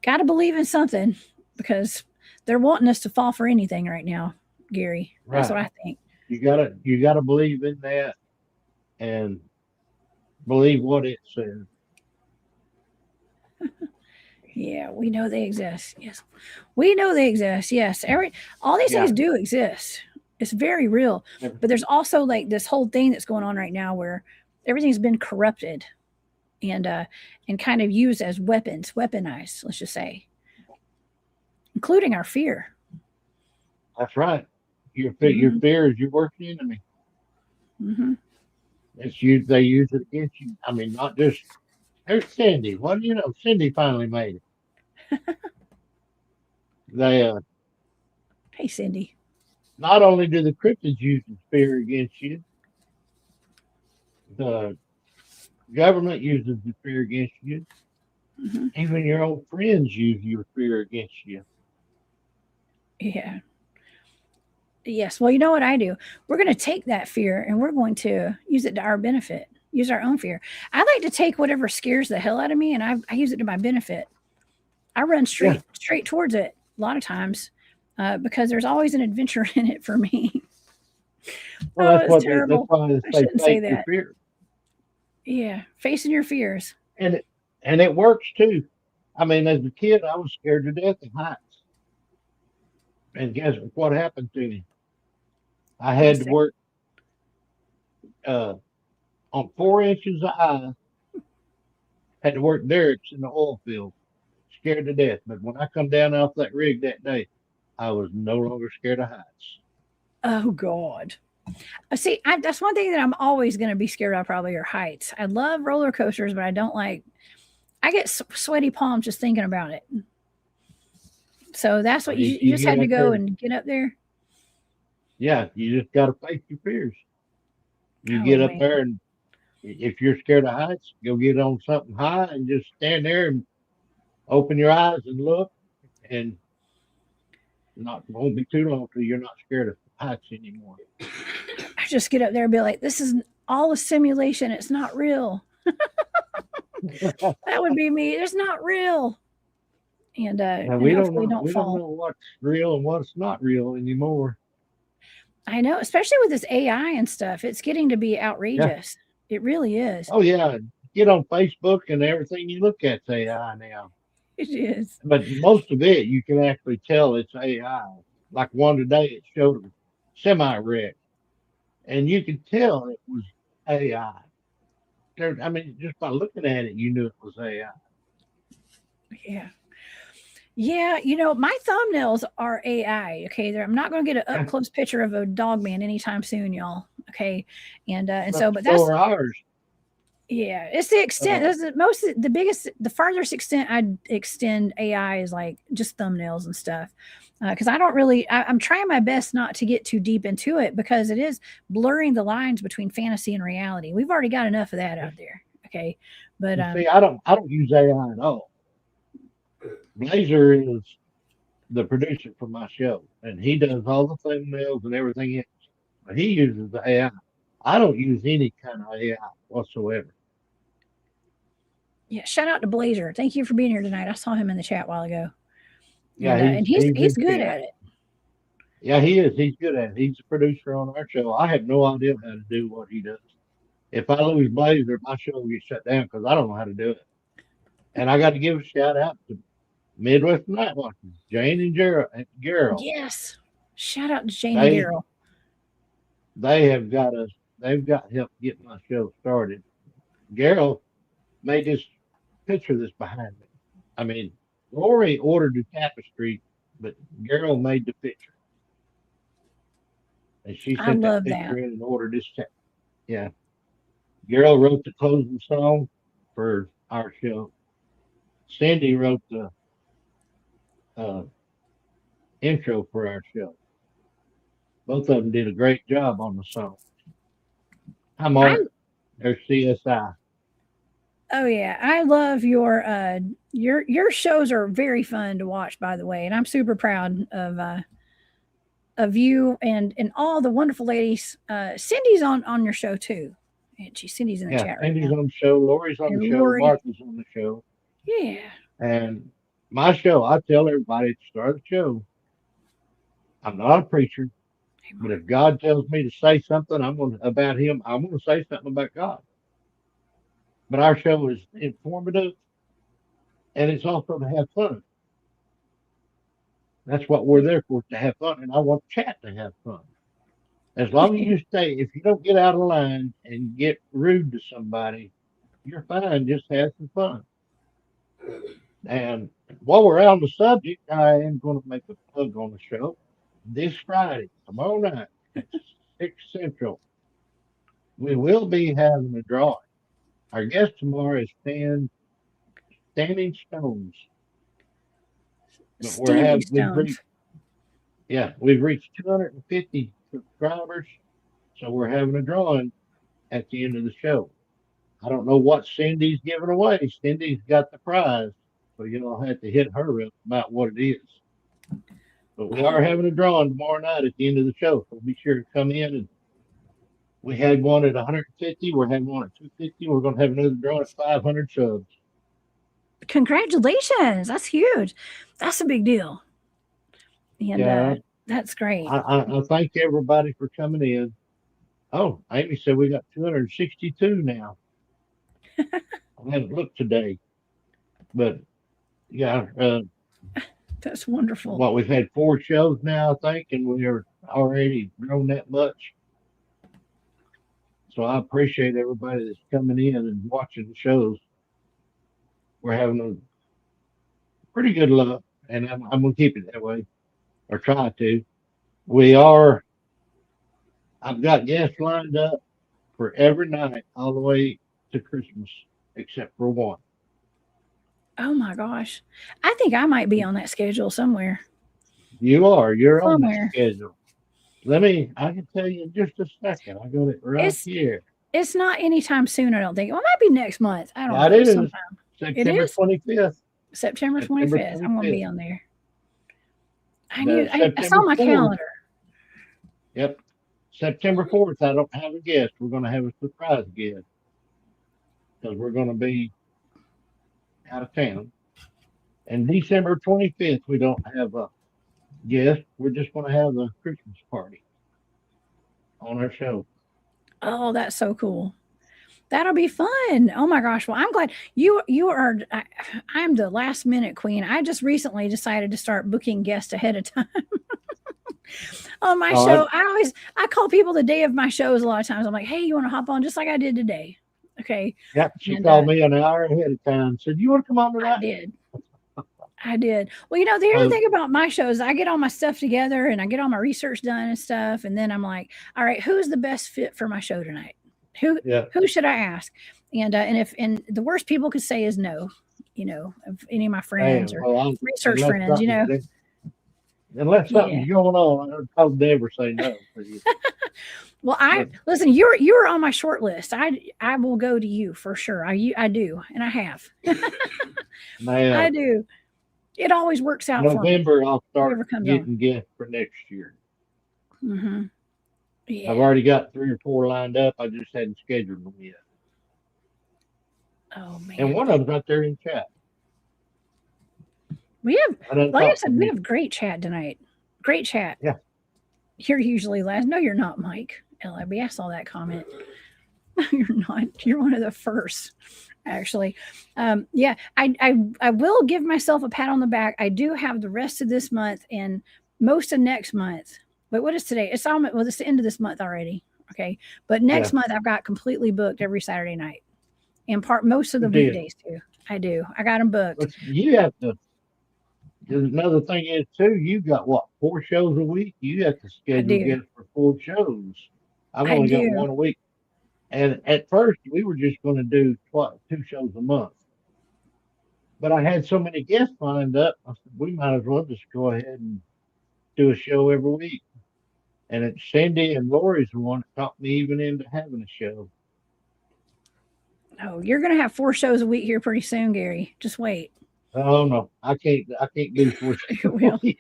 got to believe in something because they're wanting us to fall for anything right now, Gary. That's what I think. You gotta believe in that and believe what it says. Yeah, we know they exist. Yes, we know they exist. Yes, all these things do exist. It's very real. But there's also like this whole thing that's going on right now where everything's been corrupted and kind of used as weapons, weaponized, let's just say, including our fear. That's right. Your fear is your worst enemy. Mm-hmm. They use it against you. I mean, not just. There's Cindy. What do you know? Cindy finally made it. Hey, Cindy. Not only do the cryptids use fear against you, the government uses the fear against you. Mm-hmm. Even your old friends use your fear against you. Yeah. Yes. Well, you know what I do? We're going to take that fear and we're going to use it to our benefit. Use our own fear. I like to take whatever scares the hell out of me and I use it to my benefit. I run straight towards it a lot of times because there's always an adventure in it for me. Well, that's terrible. That's why I shouldn't say that. Fear. Yeah, facing your fears. And it works too. I mean, as a kid, I was scared to death of heights. And guess what happened to me? I had to work on 4 inches of ice. Had to work derricks in the oil field, scared to death. But when I come down off that rig that day, I was no longer scared of heights. Oh God! See, that's one thing that I'm always going to be scared of. Probably are heights. I love roller coasters, but I don't like. I get sweaty palms just thinking about it. So that's what you just had to go and get up there. Yeah, you just got to face your fears. You get up there, and if you're scared of heights, go get on something high and just stand there and open your eyes and look, and won't be too long till you're not scared of heights anymore. I just get up there and be like, "This is all a simulation. It's not real." That would be me. It's not real. and we hopefully don't we don't fall. know what's real and what's not real anymore. I know, especially with this AI and stuff, it's getting to be Yeah. outrageous. It really is. Oh yeah. Get on Facebook and everything you look at's AI now. It is. But most of it you can actually tell it's AI. Like one today, it showed a semi wreck, and you could tell it was AI. There, I mean, just by looking at it, you knew it was AI. Yeah. Yeah, my thumbnails are AI. Okay, I'm not going to get an up Yeah. close picture of a Dogman anytime soon, y'all. Okay, and But so, but so that's are ours. yeah, it's the extent. Uh, That's the most, the biggest, the farthest extent I'd extend AI is like just thumbnails and stuff. Because I don't really, I'm trying my best not to get too deep into it because it is blurring the lines between fantasy and reality. We've already got enough of that out there. Okay, but you see, I don't use AI at all. Blazer is the producer for my show, and he does all the thumbnails and everything else. But he uses the AI. I don't use any kind of AI whatsoever. yeah, shout out to Blazer. Thank you for being here tonight. I saw him in the chat a while ago, Yeah, and he's he's he's in good chat. at it. Yeah, he is. He's good at it. He's a producer on our show. I have no idea how to do what he does. If I lose Blazer, my show will get shut down because I don't know how to do it. And I got to give a shout out to Midwest Night Watchers, Jane and Gerald. Yes, shout out to Jane and They Garrel. they have got us. They've got help get my show started. Gerald made this picture that's behind me. I mean, Lori ordered the tapestry, but Gerald made the picture, and she I sent that love picture that. in and ordered this. Yeah, Gerald wrote the closing song for our show. Cindy wrote the uh, intro for our show. Both of them did a great job on the song. Hi, I Mark. There's CSI. Oh yeah, I love your shows are very fun to watch, by the way, and I'm super proud of you and all the wonderful ladies. Cindy's on your show too, and Cindy's in the Yeah, chat right Cindy's now, on the show. Lori's on the and show. Lori. Mark is on the show. Yeah, And my show, I tell everybody at the start of the show, I'm not a preacher, hey but Mark. if God tells me to say something, I'm going to, about Him. I'm going to say something about God. But our show is informative, and it's also to have fun. That's what we're there for, to have fun. And I want chat to have fun. As long as you stay, if you don't get out of line and get rude to somebody, you're fine. Just have some fun. And while we're on the subject, I am going to make a plug on the show. This Friday, tomorrow night at 6 Central, we will be having a drawing. Our guest tomorrow is Standing Stones. But Standing we've Stones. reached, yeah, we've reached 250 subscribers. So we're having a drawing at the end of the show. I don't know what Cindy's giving away. Cindy's got the prize. So you'll have to hit her up about what it is. But we are having a drawing tomorrow night at the end of the show. So be sure to come in. And we had one at 150. We're having one at 250. We're going to have another drawing at 500 subs. Congratulations, that's huge. That's a big deal, and Yeah, that's great. I thank everybody for coming in. Oh, Amy said we got 262 now. I haven't looked today, but yeah, That's wonderful. what we've had 4 shows now, I think, and we are already grown that much. So I appreciate everybody that's coming in and watching the shows. We're having a pretty good luck, and I'm going to keep it that way or try to. We are, I've got guests lined up for every night all the way to Christmas, except for one. Oh my gosh, I think I might be on that schedule somewhere. You're on that Somewhere. schedule. I can tell you in just a second. I got it right It's here. it's not anytime soon, I don't think. Well, it might be next month. I don't Yeah, it know. is Sometime. It September is 25th. September September 25th. I'm gonna 25th. be on there. The I saw September my 4th. calendar. Yep. September 4th, I don't have a guest. We're going to have a surprise guest because we're going to be out of town. And December 25th, we don't have a guest. We're just going to have a Christmas party on our show. Oh, that's so cool. That'll be fun. Oh my gosh. Well, I'm glad you are I'm the last minute queen. I just recently decided to start booking guests ahead of time on my All show. right. I call people the day of my shows a lot of times. I'm like, "Hey, you want to hop on just like I did today?" Okay. Yep. She And called me an hour ahead of time. Said, "You want to come on I tonight?" did. I did. Well, here's the So, thing about my shows. I get all my stuff together and I get all my research done and stuff, and then I'm like, all right, who's the best fit for my show tonight? Who yeah. who should I ask? And the worst people could say is no, of any of my Hey, friends or well, research unless friends, something, unless Yeah. something's going on, I'll never say no for you. Well, I But listen. You're on my short list. I will go to you for sure. I do, and I have. I now, do. It always works out for me. November, I'll start Whoever comes on. getting guests for next year. Hmm. I've Yeah. already got 3 or 4 lined up. I just hadn't scheduled them yet. Oh And man. one of them's right there in chat. We have, I done like I talked to said, we me. have great chat tonight. Great chat. Yeah. You're usually last. No, you're not, Mike. LIB. I saw that comment. You're not. You're one of the first, actually. Yeah, I will give myself a pat on the back. I do have the rest of this month and most of next month. But what is today? It's almost, well, it's the end of this month already. Okay, but Yeah. next month I've got completely booked every Saturday night and most of the Good deal. weekdays too. I do. I got them booked. But you have to, another thing is, too, you got what, 4 shows a week? You have to I schedule do. guests for 4 shows. I've I only got do. one a week. And at first, we were just going to do 2 shows a month. But I had so many guests lined up, I said, we might as well just go ahead and do a show every week. And it's Cindy and Lori's the one that talked me even into having a show. Oh, you're gonna have 4 shows a week here pretty soon, Gary. Just wait. Oh no, I can't do 4 shows You a will. week.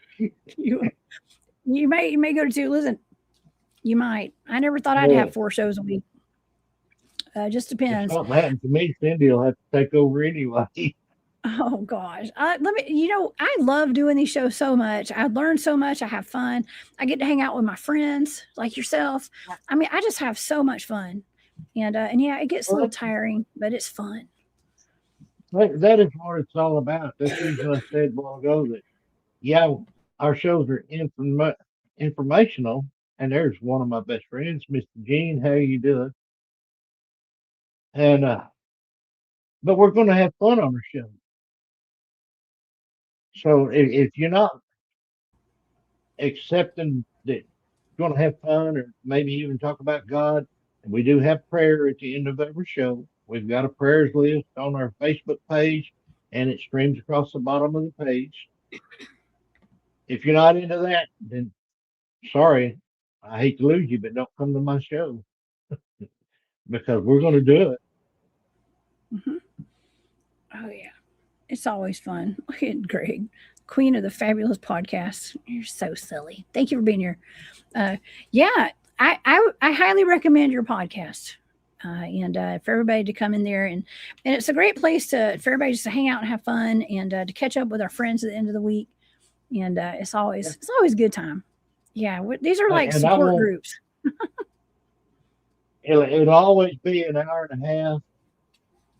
You you may go to 2. Listen, you might. I never thought I'd have Well, 4 shows a week. Just if depends. something happens to me, Cindy will have to take over anyway. Oh gosh. Let me. I love doing these shows so much. I learn so much. I have fun. I get to hang out with my friends like yourself. I mean, I just have so much fun. And yeah, it gets a little Well, tiring, but it's fun. that is what it's all about. That's the reason I said a while ago that, yeah, our shows are informational. And there's one of my best friends, Mr. Gene. How you doing? And but we're going to have fun on the show. So if you're not accepting that you're going to have fun or maybe even talk about God, and we do have prayer at the end of every show. We've got a prayers list on our Facebook page, and it streams across the bottom of the page. If you're not into that, then sorry, I hate to lose you, but don't come to my show because we're going to do it. Hmm. Oh yeah, it's always fun. Look at Greg, queen of the fabulous podcast. You're so silly. Thank you for being here. Uh, yeah, I highly recommend your podcast. And for everybody to come in there and it's a great place for everybody just to hang out and have fun and to catch up with our friends at the end of the week. And Yeah. it's always a good time. Yeah, these are like And I support won't. groups. It'll always be an hour and a half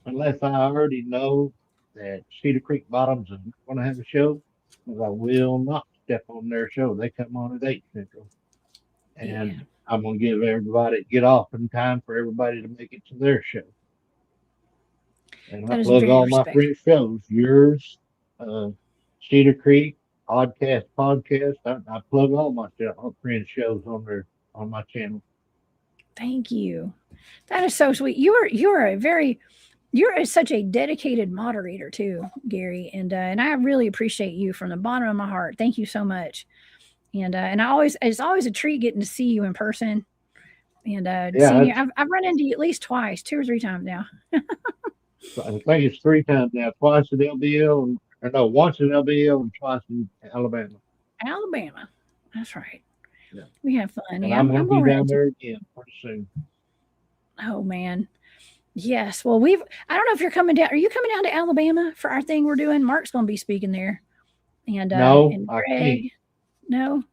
unless I already know that Cedar Creek Bottoms is going to have a show, because I will not step on their show. They come on at 8 Central, Yeah, and I'm going to give everybody get off in time for everybody to make it to their show. And I that is plug very all my respectful. free shows, yours, uh, Cedar Creek, podcast. I plug all my friend shows on there on my channel. Thank you. That is so sweet. You're such a dedicated moderator too, Gary, and I really appreciate you from the bottom of my heart. Thank you so much. And it's always a treat getting to see you in person and Yeah, seeing you. I've run into you at least twice, 2 or 3 times now. I think it's 3 times now. Twice at LBL, or no, once at LBL and twice in Alabama. Alabama, that's right. Yeah, We have fun. and Yeah, I'm going I'm to be going to run down into. there again pretty soon. Oh man, Yes. Well, I don't know if you're coming down. Are you coming down to Alabama for our thing we're doing? Mark's going to be speaking there. No, And I can't. Greg. No,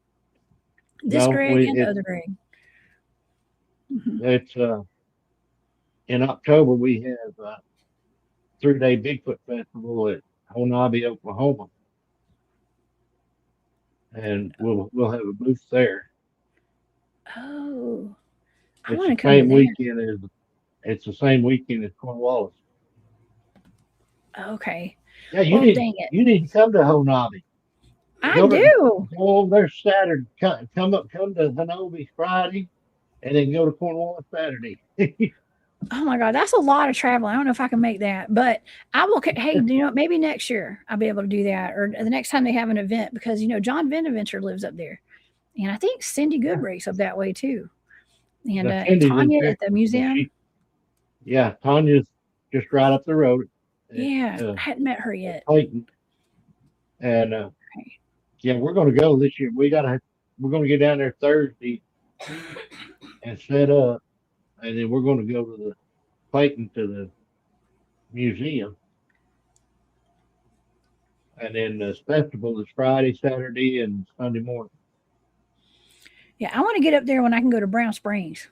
this No, Greg and the other Greg. it's in October we have 3-day Bigfoot Festival at Honabi, Oklahoma, and we'll have a booth there. Oh, I It's want the to come to same that. weekend as it's the same weekend as Cornwallis. Okay. Yeah, Well, dang it. you need to come to Honabi. I do. Go over there Saturday. Come to Honabi Friday, and then go to Cornwallis Saturday. Oh my God, that's a lot of travel. I don't know if I can make that, but I will. Hey, maybe next year I'll be able to do that, or the next time they have an event, because John Venadventure lives up there, and I think Cindy Goodbrake's up that way too, and Tanya at the museum. Tanya's just right up the road. Yeah, I hadn't met her yet. Clayton, and yeah, we're going to go this year. We're going to get down there Thursday and set up, and then we're going to go to the Clayton to the museum. And then the festival is Friday, Saturday, and Sunday morning. Yeah, I want to get up there when I can go to Brown Springs.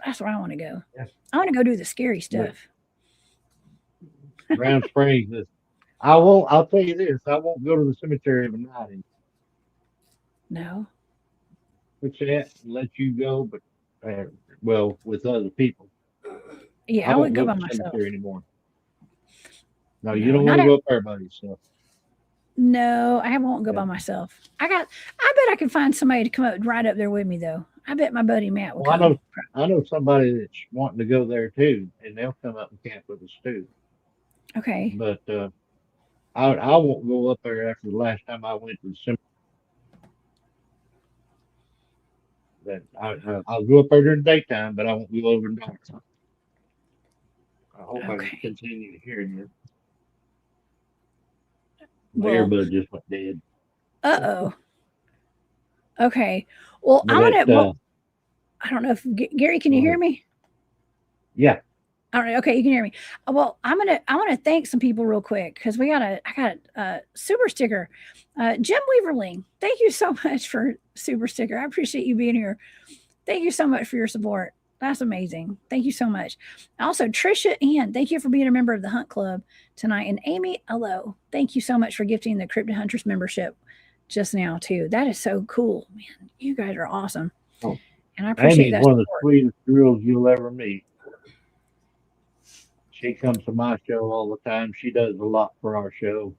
That's where I want to go. Yeah. I want to go do the scary stuff. Brown Springs is. I'll tell you this. I won't go to the cemetery every night. No. Which that let you go, but well, with other people. Yeah, I wouldn't go by myself anymore. No, you don't want to go up there by yourself. No, I won't go by myself. I bet I can find somebody to come up right up there with me though. I bet my buddy Matt will come. I know somebody that's wanting to go there too, and they'll come up and camp with us too. Okay. But I won't go up there after the last time I went to the cemetery. That I'll go up there during the daytime, but I won't go over in the dark. I hope I can continue hearing you. My earbud just went dead. Uh-oh. Okay. Well, I want to. I don't know if Gary, can you hear me? Yeah. All right. Okay, you can hear me. Well, I want to thank some people real quick because I got a super sticker. Jim Weaverling, thank you so much for super sticker. I appreciate you being here. Thank you so much for your support. That's amazing. Thank you so much. Also, Trisha Ann, thank you for being a member of the Hunt Club tonight. And Amy, hello. Thank you so much for gifting the Cryptid Huntress membership just now, too. That is so cool, man. You guys are awesome. Oh, and I appreciate that. Amy's one of the sweetest girls you'll ever meet. She comes to my show all the time. She does a lot for our show.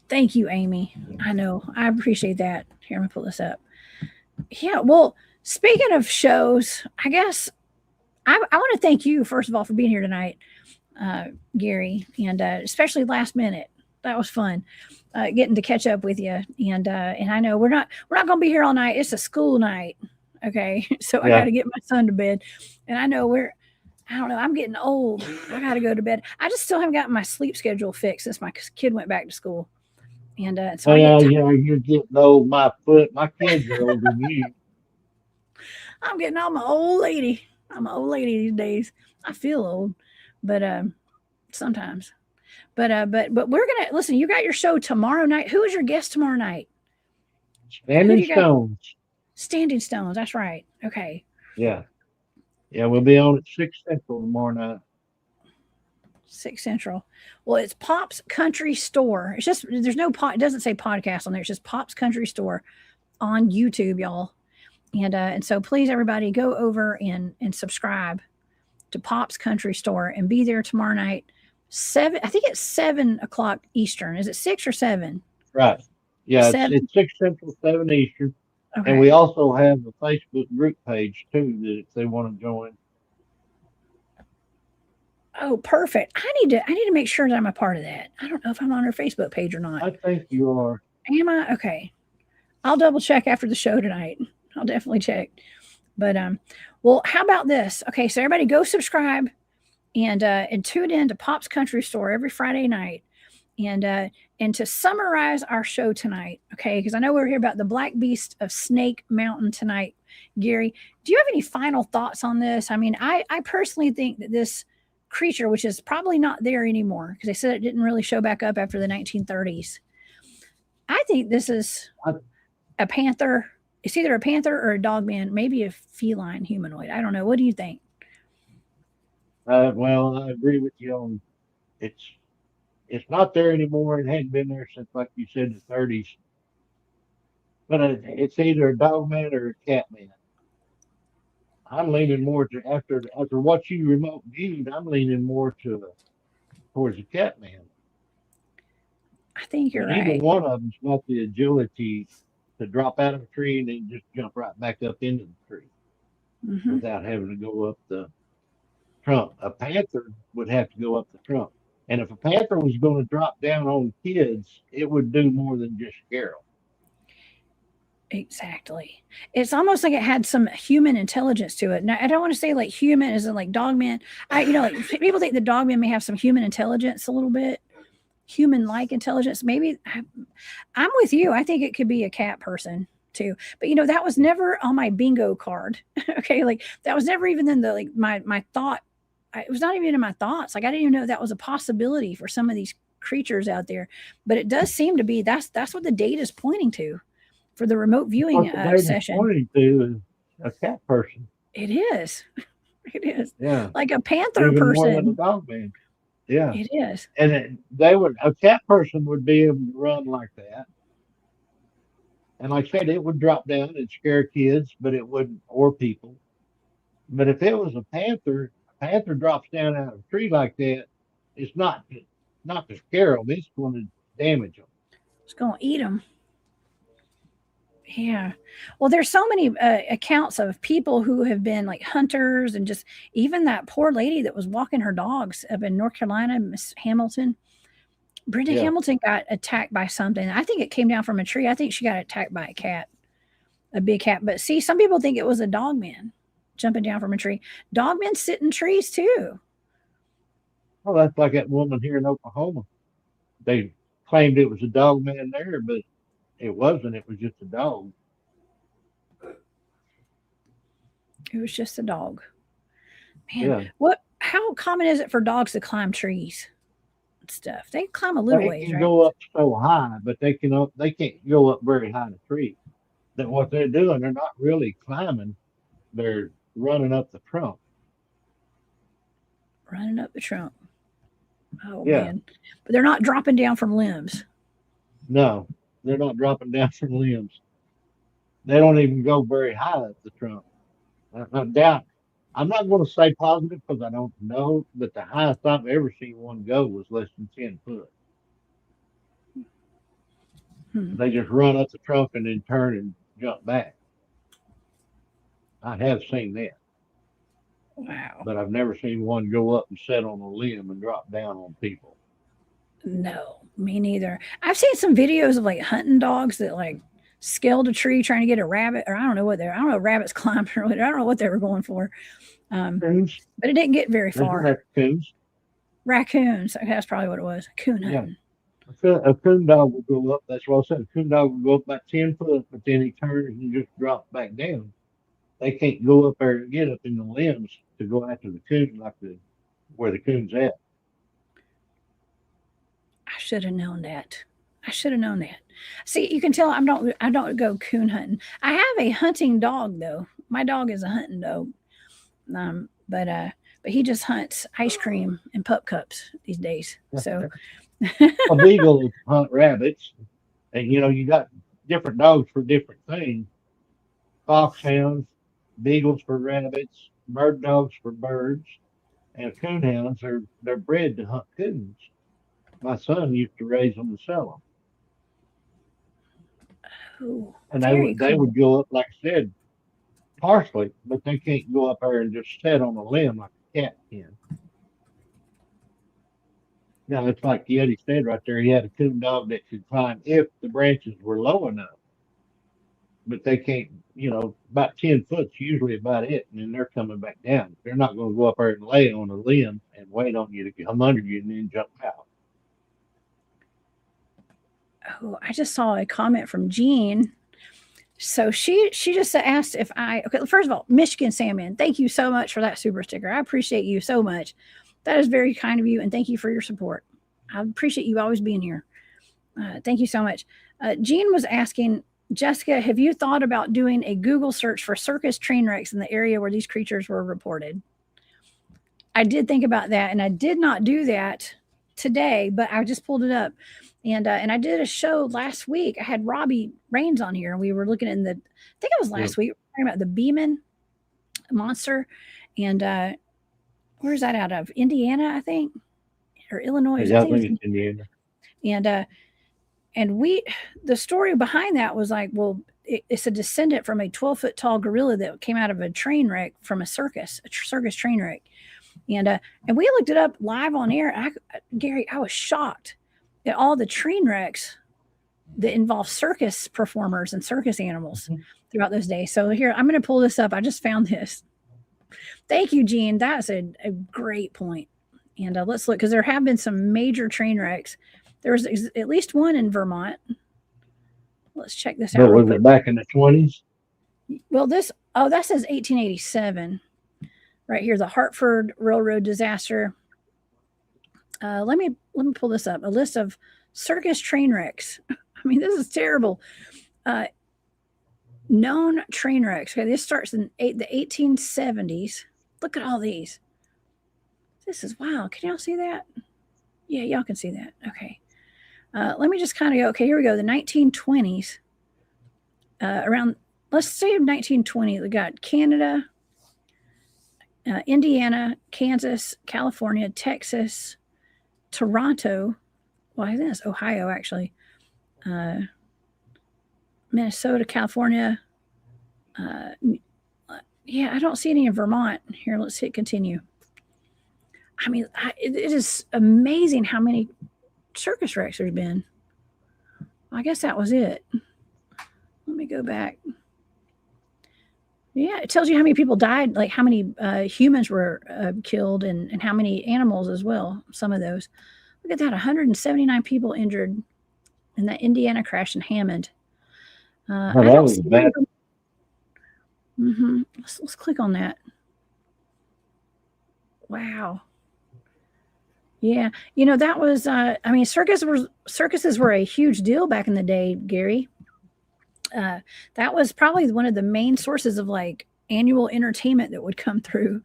Thank you, Amy. I know. I appreciate that. Here, let me pull this up. Yeah, well, speaking of shows, I guess I want to thank you, first of all, for being here tonight, Gary, and especially last minute. That was fun, getting to catch up with you. And I know we're not going to be here all night. It's a school night, okay? So I got to get my son to bed. And I know I don't know, I'm getting old. I got to go to bed. I just still haven't gotten my sleep schedule fixed since my kid went back to school. And so you're getting old. My kids are older than you. I'm getting I'm an old lady. I'm an old lady these days. I feel old, but sometimes. But we're gonna listen. You got your show tomorrow night. Who is your guest tomorrow night? Standing Stones. Standing Stones. That's right. Okay. Yeah, we'll be on at 6 Central tomorrow night. 6 Central. Well, it's Pop's Country Store. It's just there's no it doesn't say podcast on there. It's just Pop's Country Store on YouTube, y'all. And so please, everybody, go over and subscribe to Pop's Country Store and be there tomorrow night. I think it's 7 o'clock Eastern. Is it 6 or 7? Right. Yeah, it's 6 Central, 7 Eastern. Okay. And we also have a Facebook group page too that if they want to join. Oh, perfect. I need to make sure that I'm a part of that. I don't know if I'm on her Facebook page or not. I think you are. Am I? Okay. I'll double check after the show tonight. I'll definitely check. But well, how about this? Okay, so everybody go subscribe and tune in to Pop's Country Store every Friday night. And to summarize our show tonight, okay, because I know we're here about the Black Beast of Snake Mountain tonight. Gary, do you have any final thoughts on this? I mean, I personally think that this creature, which is probably not there anymore, because they said it didn't really show back up after the 1930s. I think this is a panther. It's either a panther or a dogman, maybe a feline humanoid. I don't know. What do you think? Well, I agree with you on it's not there anymore. It hadn't been there since, like you said, the 30s. But it's either a dogman or a catman. I'm leaning more to after what you remote viewed. I'm leaning more towards a catman. I think you're But either right. one of them's got the agility to drop out of a tree and then just jump right back up into the tree without having to go up the trunk. A panther would have to go up the trunk. And if a panther was going to drop down on kids, it would do more than just scare them. Exactly. It's almost like it had some human intelligence to it. Now, I don't want to say like human as in like dogman. Like people think the dogman may have some human intelligence a little bit, human-like intelligence. Maybe I'm with you. I think it could be a cat person too. But that was never on my bingo card. Okay, like that was never even in the like my thought. It was not even in my thoughts. Like I didn't even know that was a possibility for some of these creatures out there. But it does seem to be. That's what the data is pointing to for the remote viewing What the data's session. pointing to is a cat person. It is. It is. Yeah. Like a panther Even person. more than a dog man. Yeah. It is. And a cat person would be able to run like that. And like I said, it would drop down and scare kids, but it wouldn't, or people. But if it was a panther drops down out of a tree like that, it's not to scare them, it's going to damage them. It's going to eat them. Yeah. Well, there's so many accounts of people who have been like hunters and just even that poor lady that was walking her dogs up in North Carolina, Miss Hamilton. Brenda Hamilton got attacked by something. I think it came down from a tree. I think she got attacked by a cat, a big cat. But see, some people think it was a dogman jumping down from a tree. Dogmen sit in trees too. Well, that's like that woman here in Oklahoma. They claimed it was a dog man there, but it wasn't. It was just a dog. It was just a dog. Man, yeah. How common is it for dogs to climb trees and stuff? They climb a little ways, right? They can go up so high, but they can't go up very high in a tree. That what they're doing, they're not really climbing. They're running up the trunk. Running up the trunk. Oh yeah. Man. But they're not dropping down from limbs. No, they're not dropping down from limbs. They don't even go very high up the trunk. I doubt. I'm not going to say positive because I don't know, but the highest I've ever seen one go was less than 10 foot. They just run up the trunk and then turn and jump back. I have seen that. Wow. But I've never seen one go up and sit on a limb and drop down on people. No, me neither. I've seen some videos of like hunting dogs that like scaled a tree trying to get a rabbit, or I don't know, rabbits climbed or whatever. I don't know what they were going for. But it didn't get very far. Raccoons. Okay, that's probably what it was. Coon hunting. Yeah. A coon dog will go up. That's what I said. A coon dog will go up about 10 foot, but then he turns and just drops back down. They can't go up there and get up in the limbs to go after the coon where the coon's at. I should have known that. See, you can tell I don't go coon hunting. I have a hunting dog though. My dog is a hunting dog. But he just hunts ice cream and pup cups these days. So a beagle hunt rabbits, and you got different dogs for different things. Foxhounds, beagles for rabbits, bird dogs for birds, and coonhounds they're bred to hunt coons. My son used to raise them and sell them. Oh, and they would go up, like I said, partially, but they can't go up there and just sit on a limb like a cat can. Now, it's like Yeti said right there. He had a coon dog that could climb if the branches were low enough. But they can't, about 10 foot's usually about it, and then they're coming back down. They're not going to go up there and lay on a limb and wait on you to come under you and then jump out. Oh, I just saw a comment from Jean. So she just asked if okay, first of all, Michigan Salmon, thank you so much for that super sticker. I appreciate you so much. That is very kind of you, and thank you for your support. I appreciate you always being here. Thank you so much. Jean was asking, Jessica, have you thought about doing a Google search for circus train wrecks in the area where these creatures were reported? I did think about that, and I did not do that today, but I just pulled it up. And I did a show last week. I had Robbie Rains on here, and we were looking in I think it was last week, we were talking about the Beeman monster. And where's that out of? Indiana, I think, or Illinois. Yeah, I think it's Indiana. And the story behind that was like, well, it's a descendant from a 12-foot tall gorilla that came out of a train wreck from a circus train wreck. And we looked it up live on air. Gary, I was shocked at all the train wrecks that involve circus performers and circus animals throughout those days. So here, I'm going to pull this up. I just found this. Thank you, Jean. That's a great point. And let's look, because there have been some major train wrecks. There was at least one in Vermont. Let's check this out. Was it back in the 20s? Well, that says 1887. Right here, the Hartford Railroad disaster. Let me pull this up. A list of circus train wrecks. I mean, this is terrible. Known train wrecks. Okay, this starts in the 1870s. Look at all these. This is wow. Can y'all see that? Yeah, y'all can see that. Okay. Let me just kind of go. Okay, here we go. The 1920s. Around, let's say 1920. We got Canada, Indiana, Kansas, California, Texas, Toronto. Well, I think that's Ohio, actually. Minnesota, California. Yeah, I don't see any in Vermont. Here, let's hit continue. I mean, it is amazing how many circus wrecks there's been. I guess that was it. Let me go back. Yeah, it tells you how many people died, like how many humans were killed and how many animals as well, some of those. Look at that, 179 people injured in that Indiana crash in Hammond. That was bad. Let's click on that. Wow. Yeah, that was, I mean, circuses were a huge deal back in the day, Gary. That was probably one of the main sources of like annual entertainment that would come through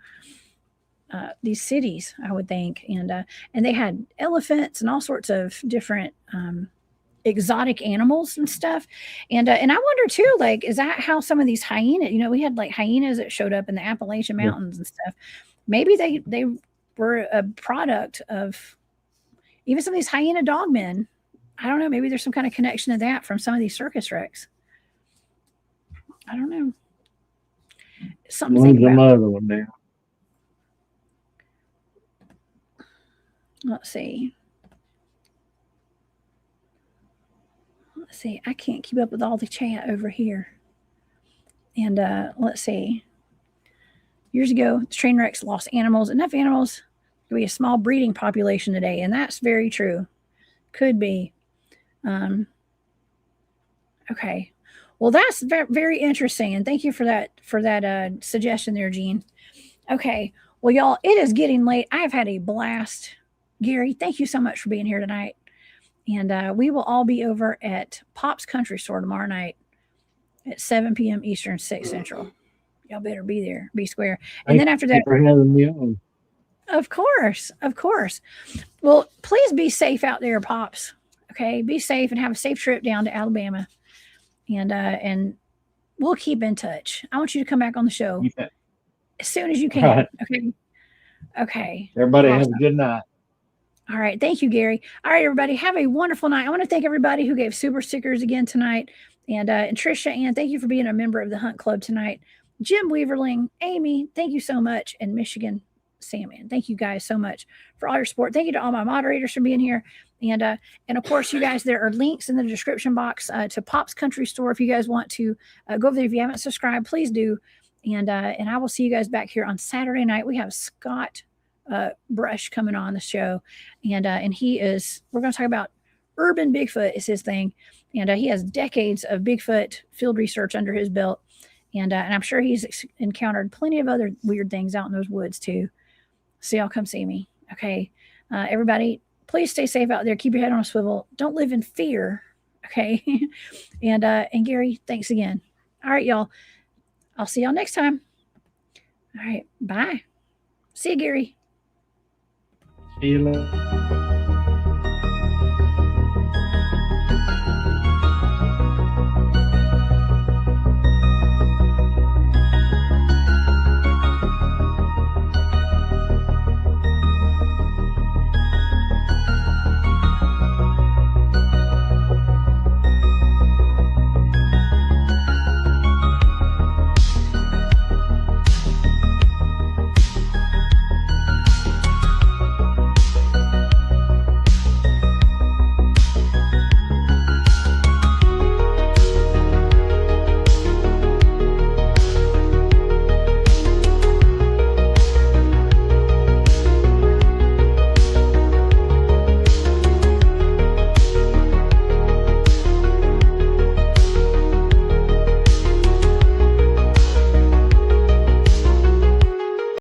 these cities, I would think. And they had elephants and all sorts of different exotic animals and stuff. And I wonder too, like, is that how some of these hyenas, we had like hyenas that showed up in the Appalachian Mountains and stuff. Maybe they were a product of even some of these hyena dogmen. I don't know. Maybe there's some kind of connection to that from some of these circus wrecks. I don't know. Something to think about. Another one now. Let's see. I can't keep up with all the chat over here. And let's see. Years ago, train wrecks lost enough animals to be a small breeding population today. And that's very true. Could be. Okay. Well, that's very, very interesting. And thank you for that suggestion there, Jean. Okay. Well, y'all, it is getting late. I've had a blast. Gary, thank you so much for being here tonight. And we will all be over at Pop's Country Store tomorrow night at 7 p.m. Eastern, 6 Central. Y'all better be there, be square. And then after that, for having me on. Of course. Well, please be safe out there, Pops. Okay, be safe and have a safe trip down to Alabama. And we'll keep in touch. I want you to come back on the show as soon as you can. Right. Okay. Everybody awesome. Have a good night. All right. Thank you, Gary. All right, everybody. Have a wonderful night. I want to thank everybody who gave super stickers again tonight. And Tricia Ann, thank you for being a member of the Hunt Club tonight. Jim Weaverling, Amy, thank you so much. And Michigan Salmon, thank you guys so much for all your support. Thank you to all my moderators for being here. And of course, you guys, there are links in the description box to Pop's Country Store. If you guys want to go over there, if you haven't subscribed, please do. And I will see you guys back here on Saturday night. We have Scott Brush coming on the show. And we're going to talk about urban Bigfoot is his thing. And he has decades of Bigfoot field research under his belt. And I'm sure he's encountered plenty of other weird things out in those woods too. So y'all come see me. Okay. Everybody, please stay safe out there. Keep your head on a swivel. Don't live in fear. Okay. And Gary, thanks again. All right, y'all. I'll see y'all next time. All right. Bye. See you, Gary. See you later.